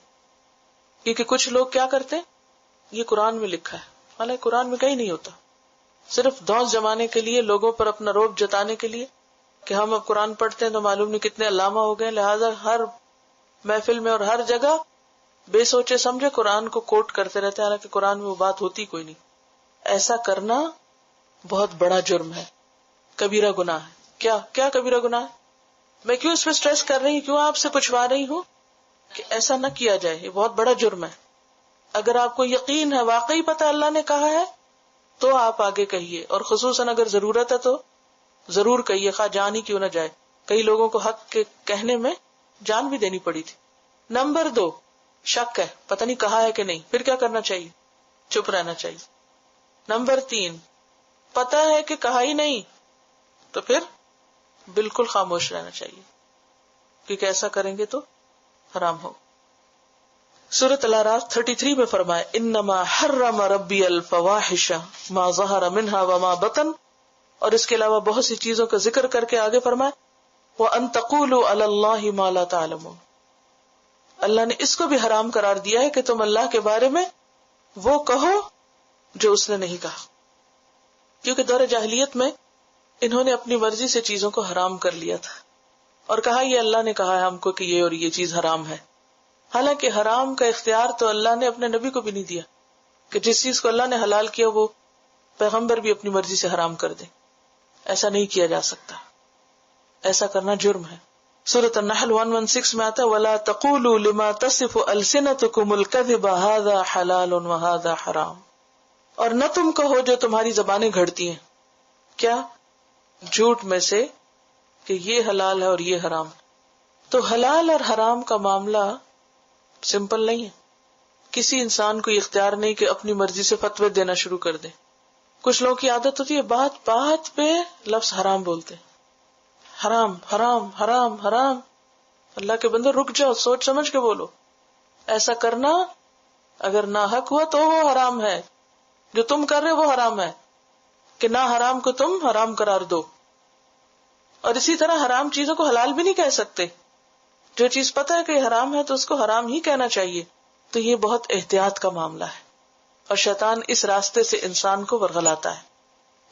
کیونکہ کچھ لوگ کیا کرتے ہیں، یہ قرآن میں لکھا ہے، حالانکہ قرآن میں کہیں نہیں ہوتا. صرف دھوس جمانے کے لیے، لوگوں پر اپنا رعب جتانے کے لیے کہ ہم اب قرآن پڑھتے ہیں تو معلوم نہیں کتنے علامہ ہو گئے، لہذا ہر محفل میں اور ہر جگہ بے سوچے سمجھے قرآن کو کوٹ کرتے رہتے ہیں، حالانکہ قرآن میں وہ بات ہوتی کوئی نہیں. ایسا کرنا بہت بڑا جرم ہے، کبیرہ گناہ ہے. کیا کبیرہ گناہ ہے؟ میں کیوں اس پہ سٹریس کر رہی ہوں، کیوں آپ سے پوچھوا رہی ہوں کہ ایسا نہ کیا جائے. یہ بہت بڑا جرم ہے. اگر آپ کو یقین ہے، واقعی پتہ اللہ نے کہا ہے، تو آپ آگے کہیے، اور خصوصاً اگر ضرورت ہے تو ضرور کہیے، خواہ جان ہی کیوں نہ جائے. کئی لوگوں کو حق کے کہنے میں جان بھی دینی پڑی تھی. نمبر 2، شک ہے، پتہ نہیں کہا ہے کہ نہیں، پھر کیا کرنا چاہیے؟ چپ رہنا چاہیے. نمبر 3، پتہ ہے کہ کہا ہی نہیں، تو پھر بالکل خاموش رہنا چاہیے، کیونکہ ایسا کریں گے تو حرام ہو. سورۃ الاعراف 33 میں فرمایا انما حرم ربی الفواحش ما ظہر منها وما بطن، اور اس کے علاوہ بہت سی چیزوں کا ذکر کر کے آگے فرمایا وَأَن تَقُولُوا عَلَى اللَّهِ مَا لَا تَعْلَمُونَ. اللہ نے اس کو بھی حرام قرار دیا ہے کہ تم اللہ کے بارے میں وہ کہو جو اس نے نہیں کہا. کیونکہ دور جاہلیت میں انہوں نے اپنی مرضی سے چیزوں کو حرام کر لیا تھا اور کہا یہ اللہ نے کہا ہے ہم کو کہ یہ اور یہ چیز حرام ہے. حالانکہ حرام کا اختیار تو اللہ نے اپنے نبی کو بھی نہیں دیا کہ جس چیز کو اللہ نے حلال کیا وہ پیغمبر بھی اپنی مرضی سے حرام کر دے. ایسا نہیں کیا جا سکتا، ایسا کرنا جرم ہے. سورۃ النحل 116 میں آتا ہے وَلَا تَقُولُوا لِمَا تَصِفُ أَلْسِنَتُكُمُ الْكَذِبَ هَذَا حَلَالٌ وَهَذَا حَرَامٌ، اور نہ تم کہو جو تمہاری زبانیں گھڑتی ہیں. کیا؟ جھوٹ میں سے کہ یہ حلال ہے اور یہ حرام. تو حلال اور حرام کا معاملہ سمپل نہیں ہے. کسی انسان کو اختیار نہیں کہ اپنی مرضی سے فتوے دینا شروع کر دے. کچھ لوگوں کی عادت ہوتی ہے بات بات پہ لفظ حرام بولتے, حرام حرام حرام حرام. اللہ کے بندے رک جاؤ, سوچ سمجھ کے بولو. ایسا کرنا اگر ناحق ہوا تو وہ حرام ہے, جو تم کر رہے وہ حرام ہے, کہ نہ حرام کو تم حرام قرار دو. اور اسی طرح حرام چیزوں کو حلال بھی نہیں کہہ سکتے. جو چیز پتہ ہے کہ حرام ہے تو اس کو حرام ہی کہنا چاہیے. تو یہ بہت احتیاط کا معاملہ ہے, اور شیطان اس راستے سے انسان کو ورغلاتا ہے.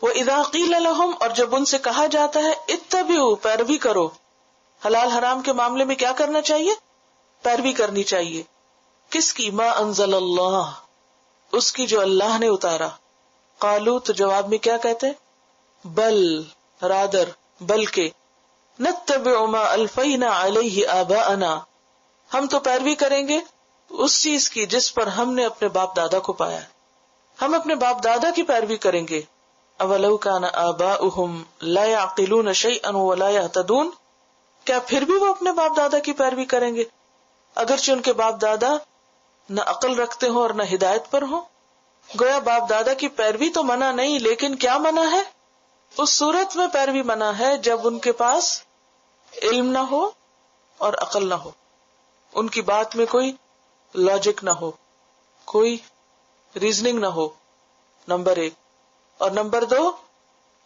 وَإِذَا قِيلَ لَهُمْ, اور جب ان سے کہا جاتا ہے اتبعوا, پیروی کرو. حلال حرام کے معاملے میں کیا کرنا چاہیے؟ پیروی کرنی چاہیے. کس کی؟ ما انزل اللہ, اس کی جو اللہ نے اتارا. قالو, تو جواب میں کیا کہتے ہیں؟ بل, رادر, بلکہ. نتبع ما الفینا علیہ آباءنا, ہم تو پیروی کریں گے اس چیز کی جس پر ہم نے اپنے باپ دادا کو پایا. ہم اپنے باپ دادا کی پیروی کریں گے. اولو کان آباؤہم لا یعقلون شیئا ولا یہتدون, کیا پھر بھی وہ اپنے باپ دادا کی پیروی کریں گے اگرچہ ان کے باپ دادا نہ عقل رکھتے ہوں اور نہ ہدایت پر ہوں. گویا باپ دادا کی پیروی تو منع نہیں, لیکن کیا منع ہے؟ اس صورت میں پیروی منع ہے جب ان کے پاس علم نہ ہو اور عقل نہ ہو, ان کی بات میں کوئی لاجک نہ ہو, کوئی ریزننگ نہ ہو, نمبر 1. اور نمبر 2,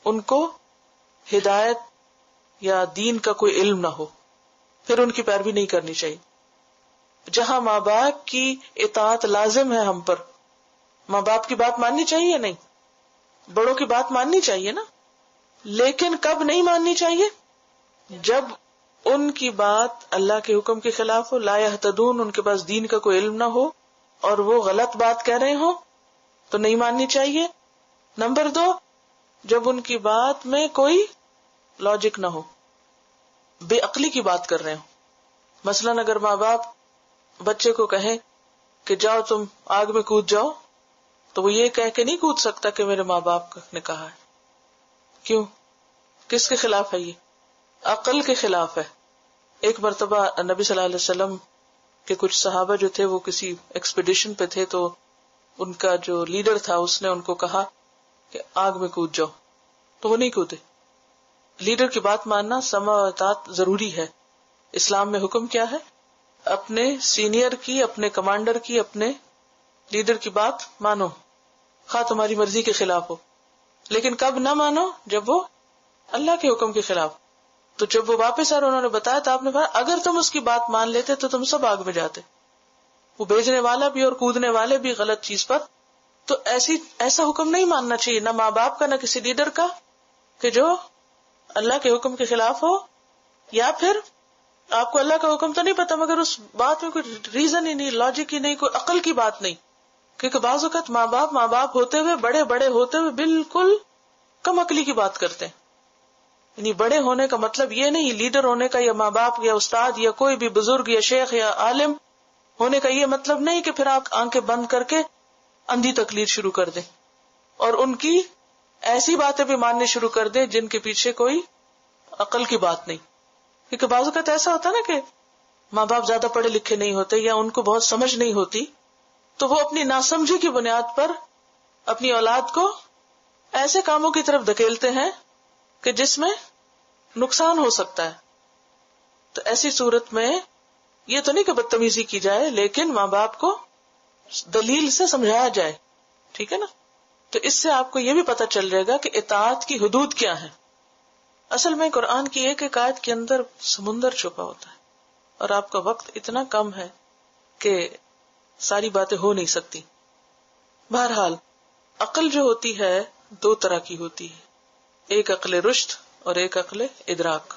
ان کو ہدایت یا دین کا کوئی علم نہ ہو, پھر ان کی پیروی نہیں کرنی چاہیے. جہاں ماں باپ کی اطاعت لازم ہے ہم پر, ماں باپ کی بات ماننی چاہیے یا نہیں؟ بڑوں کی بات ماننی چاہیے نا, لیکن کب نہیں ماننی چاہیے؟ جب ان کی بات اللہ کے حکم کے خلاف ہو, لا یہتدون, ان کے پاس دین کا کوئی علم نہ ہو اور وہ غلط بات کہہ رہے ہوں تو نہیں ماننی چاہیے. نمبر 2, جب ان کی بات میں کوئی لاجک نہ ہو, بے عقلی کی بات کر رہے ہوں. مثلاً اگر ماں باپ بچے کو کہیں کہ جاؤ تم آگ میں کود جاؤ, تو وہ یہ کہہ کے نہیں کود سکتا کہ میرے ماں باپ نے کہا ہے. کیوں؟ کس کے خلاف ہے؟ یہ عقل کے خلاف ہے. ایک مرتبہ نبی صلی اللہ علیہ وسلم کے کچھ صحابہ جو تھے وہ کسی ایکسپیڈیشن پہ تھے, تو ان کا جو لیڈر تھا اس نے ان کو کہا کہ آگ میں کود جاؤ, تو وہ نہیں کودے. لیڈر کی بات ماننا, سمع و اطاعت ضروری ہے. اسلام میں حکم کیا ہے؟ اپنے سینئر کی, اپنے کمانڈر کی, اپنے لیڈر کی بات مانو, خواہ تمہاری مرضی کے خلاف ہو. لیکن کب نہ مانو؟ جب وہ اللہ کے حکم کے خلاف. تو جب وہ واپس آ رہے انہوں نے بتایا تو آپ نے کہا اگر تم اس کی بات مان لیتے تو تم سب آگ میں جاتے. وہ بھیجنے والا بھی اور کودنے والے بھی غلط چیز پر. تو ایسا حکم نہیں ماننا چاہیے, نہ ماں باپ کا نہ کسی لیڈر کا, کہ جو اللہ کے حکم کے خلاف ہو, یا پھر آپ کو اللہ کا حکم تو نہیں پتا مگر اس بات میں کوئی ریزن ہی نہیں, لاجک ہی نہیں, کوئی عقل کی بات نہیں. کیونکہ بعض اوقات ماں باپ ہوتے ہوئے, بڑے بڑے ہوتے ہوئے بالکل کم عقلی کی بات کرتے ہیں. یعنی بڑے ہونے کا مطلب یہ نہیں, لیڈر ہونے کا یا ماں باپ یا استاد یا کوئی بھی بزرگ یا شیخ یا عالم ہونے کا یہ مطلب نہیں کہ پھر آپ آنکھیں بند کر کے اندھی تقلید شروع کر دیں اور ان کی ایسی باتیں بھی ماننے شروع کر دیں جن کے پیچھے کوئی عقل کی بات نہیں. کیونکہ بعض اوقات ایسا ہوتا نا کہ ماں باپ زیادہ پڑھے لکھے نہیں ہوتے یا ان کو بہت سمجھ نہیں ہوتی, تو وہ اپنی ناسمجھی کی بنیاد پر اپنی اولاد کو ایسے کاموں کی طرف دھکیلتے ہیں کہ جس میں نقصان ہو سکتا ہے. تو ایسی صورت میں یہ تو نہیں کہ بدتمیزی کی جائے, لیکن ماں باپ کو دلیل سے سمجھایا جائے, ٹھیک ہے نا. تو اس سے آپ کو یہ بھی پتہ چل جائے گا کہ اطاعت کی حدود کیا ہے. اصل میں قرآن کی ایک ایک آیت کے اندر سمندر چھپا ہوتا ہے, اور آپ کا وقت اتنا کم ہے کہ ساری باتیں ہو نہیں سکتی. بہرحال عقل جو ہوتی ہے 2 طرح کی ہوتی ہے, ایک عقل رشد اور ایک عقل ادراک.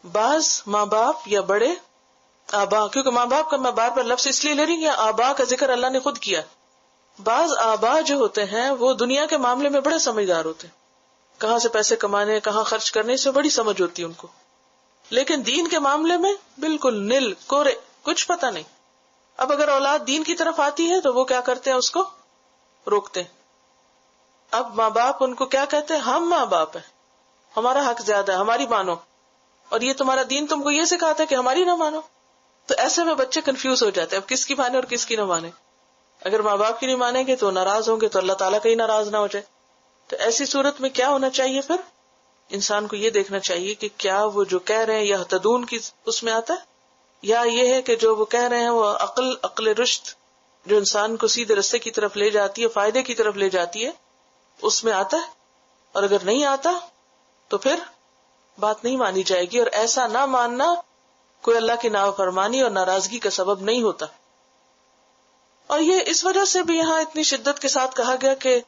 بعض ماں باپ یا بڑے آبا, کیونکہ ماں باپ کا میں بار بار لفظ اس لیے لے رہی ہوں, آبا کا ذکر اللہ نے خود کیا. بعض آبا جو ہوتے ہیں وہ دنیا کے معاملے میں بڑے سمجھدار ہوتے ہیں, کہاں سے پیسے کمانے, کہاں خرچ کرنے سے بڑی سمجھ ہوتی ہے ان کو, لیکن دین کے معاملے میں بالکل نل کورے, کچھ پتہ نہیں. اب اگر اولاد دین کی طرف آتی ہے تو وہ کیا کرتے ہیں, اس کو روکتے ہیں. اب ماں باپ ان کو کیا کہتے ہیں, ہم ماں باپ ہیں, ہمارا حق زیادہ ہے، ہماری مانو، اور یہ تمہارا دین تم کو یہ سکھاتا ہے کہ ہماری نہ مانو. تو ایسے میں بچے کنفیوز ہو جاتے ہیں اب کس کی مانے اور کس کی نہ مانے. اگر ماں باپ کی نہیں مانیں گے تو ناراض ہوں گے تو اللہ تعالیٰ کہیں ناراض نہ ہو جائے. تو ایسی صورت میں کیا ہونا چاہیے؟ پھر انسان کو یہ دیکھنا چاہیے کہ کیا وہ جو کہہ رہے ہیں یہ تدون کی اس میں آتا ہے، یا یہ ہے کہ جو وہ کہہ رہے ہیں وہ عقل رشد جو انسان کو سیدھے رستے کی طرف لے جاتی ہے، فائدے کی طرف لے جاتی ہے، اس میں آتا ہے. اور اگر نہیں آتا تو پھر بات نہیں مانی جائے گی، اور ایسا نہ ماننا کوئی اللہ کی نافرمانی اور ناراضگی کا سبب نہیں ہوتا. اور یہ اس وجہ سے بھی یہاں اتنی شدت کے ساتھ کہا گیا کہ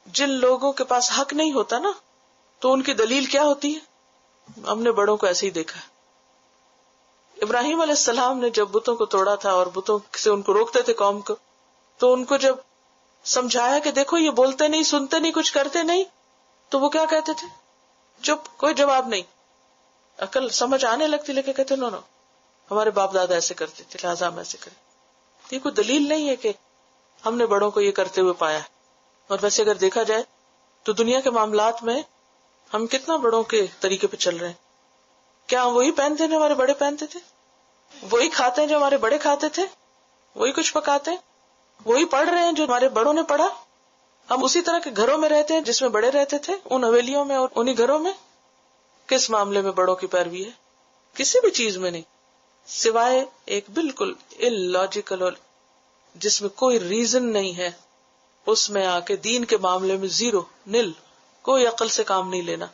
جن لوگوں کے پاس حق نہیں ہوتا نا تو ان کی دلیل کیا ہوتی ہے؟ ہم نے بڑوں کو ایسے ہی دیکھا. ابراہیم علیہ السلام نے جب بتوں کو توڑا تھا اور بتوں سے ان کو روکتے تھے قوم کو، تو ان کو جب سمجھایا کہ دیکھو یہ بولتے نہیں، سنتے نہیں، کچھ کرتے نہیں، تو وہ کیا کہتے تھے؟ چپ، کوئی جواب نہیں. عقل سمجھ آنے لگتی لیکن کہتے نو ہمارے باپ دادا ایسے کرتے تھے لہٰذا ہم ایسے کریں. یہ کوئی دلیل نہیں ہے کہ ہم نے بڑوں کو یہ کرتے ہوئے پایا. اور ویسے اگر دیکھا جائے تو دنیا کے معاملات میں ہم کتنا بڑوں کے طریقے پہ چل رہے ہیں. کیا ہم وہی پہنتے ہیں جو ہمارے بڑے پہنتے تھے؟ وہی کھاتے ہیں جو ہمارے بڑے کھاتے تھے؟ وہی کچھ پکاتے ہیں؟ وہی پڑھ رہے ہیں جو ہمارے بڑوں نے پڑھا؟ ہم اسی طرح کے گھروں میں رہتے ہیں جس میں بڑے رہتے تھے، ان حویلیوں میں اور انہی گھروں میں. کس معاملے میں بڑوں کی پیروی ہے؟ کسی بھی چیز میں نہیں، سوائے ایک بالکل illogical اور جس میں کوئی ریزن نہیں ہے، اس میں آ کے دین کے معاملے میں زیرو نل، کوئی عقل سے کام نہیں لینا.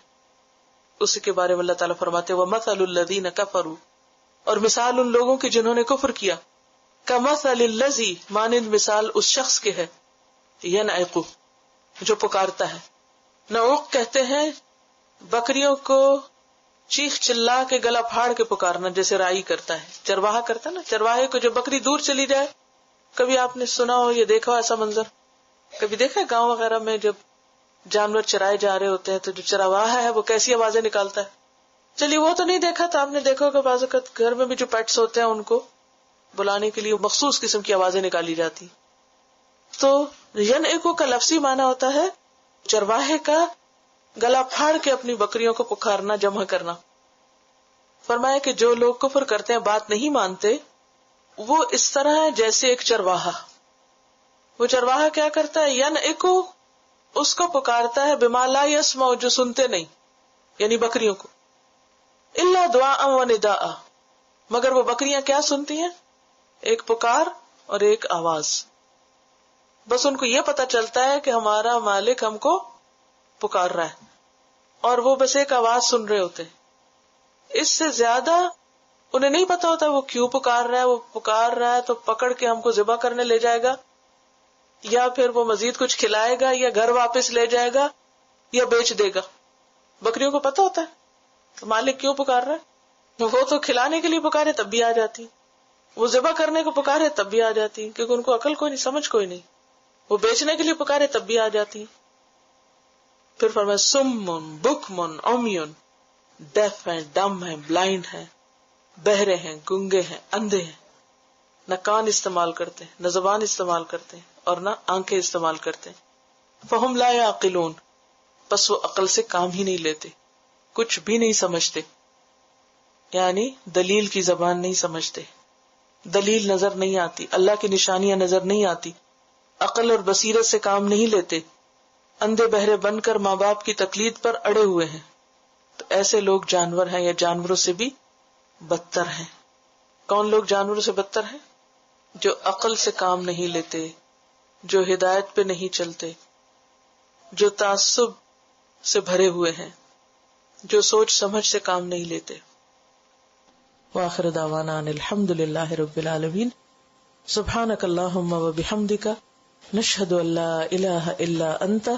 اسی کے بارے میں اللہ تعالیٰ فرماتے وَمَثَلُ الَّذِينَ كَفَرُوا، اور مثال ان لوگوں کی جنہوں نے کفر کیا، كَمَثَلِ الَّذِي، مانند مثال اس شخص کے ہے، يَنْعِقُ، جو پکارتا ہے. نعوق کہتے ہیں بکریوں کو چیخ چلا کے گلا پھاڑ کے پکارنا، جیسے رائی کرتا ہے، چرواہا کرتا ہے نا. چرواہے کو جب بکری دور چلی جائے، کبھی آپ نے سنا ہو یا دیکھا ہو ایسا منظر؟ کبھی دیکھا ہے گاؤں وغیرہ میں جب جانور چرائے جا رہے ہوتے ہیں تو جو چرواہا ہے وہ کیسی آوازیں نکالتا ہے؟ چلیے وہ تو نہیں دیکھا تو آپ نے دیکھا کہ بعض اوقات گھر میں بھی جو پیٹس ہوتے ہیں ان کو بلانے کے لیے مخصوص قسم کی آوازیں نکالی جاتی. تو ینعقو کا لفظی معنی ہوتا ہے چرواہے کا گلا پھاڑ کے اپنی بکریوں کو پکارنا، جمع کرنا. فرمایا کہ جو لوگ کفر کرتے ہیں، بات نہیں مانتے، وہ اس طرح ہے جیسے ایک چرواہا. وہ چرواہا کیا کرتا ہے؟ ینعقو، اس کو پکارتا ہے، بما لا یسمع، جو سنتے نہیں، یعنی بکریوں کو، الا دعاء و نداء، مگر وہ بکریاں کیا سنتی ہیں؟ ایک پکار اور ایک آواز. بس ان کو یہ پتا چلتا ہے کہ ہمارا مالک ہم کو پکار رہا ہے، اور وہ بس ایک آواز سن رہے ہوتے ہیں. اس سے زیادہ انہیں نہیں پتا ہوتا وہ کیوں پکار رہا ہے. وہ پکار رہا ہے تو پکڑ کے ہم کو ذبح کرنے لے جائے گا، یا پھر وہ مزید کچھ کھلائے گا، یا گھر واپس لے جائے گا، یا بیچ دے گا. بکریوں کو پتا ہوتا ہے مالک کیوں پکار رہا ہے. وہ تو کھلانے کے لیے پکارے تب بھی آ جاتی، وہ ذبح کرنے کو پکارے تب بھی آ جاتی، کیونکہ ان کو عقل کوئی نہیں، سمجھ کوئی نہیں. وہ بیچنے کے لیے پکارے تب بھی آ جاتی. پھر فرمایا سمن بکمن عمیون، ڈیف ہیں، ڈم ہیں، بلائنڈ ہیں، بہرے ہیں، گنگے ہیں، اندھے ہیں. نہ کان استعمال کرتے ہیں، نہ زبان استعمال کرتے ہیں، اور نہ آنکھیں استعمال کرتے ہیں. فہم لا یعقلون، پس وہ عقل سے کام ہی نہیں لیتے، کچھ بھی نہیں سمجھتے. یعنی دلیل کی زبان نہیں سمجھتے، دلیل نظر نہیں آتی، اللہ کی نشانیاں نظر نہیں آتی، عقل اور بصیرت سے کام نہیں لیتے، اندھے بہرے بن کر ماں باپ کی تقلید پر اڑے ہوئے ہیں. تو ایسے لوگ جانور ہیں یا جانوروں سے بھی بدتر ہیں. کون لوگ جانوروں سے بدتر ہیں؟ جو عقل سے کام نہیں لیتے، جو ہدایت پہ نہیں چلتے، جو تعصب سے بھرے ہوئے ہیں، جو سوچ سمجھ سے کام نہیں لیتے. وآخر دعوانا ان الحمد للہ رب العالمین. سبحانک اللہم و بحمدک، نشہد ان لا الہ الا انت،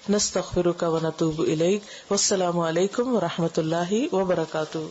نستغفرک و نتوب الیک. والسلام علیکم و رحمۃ اللہ وبرکاتہ.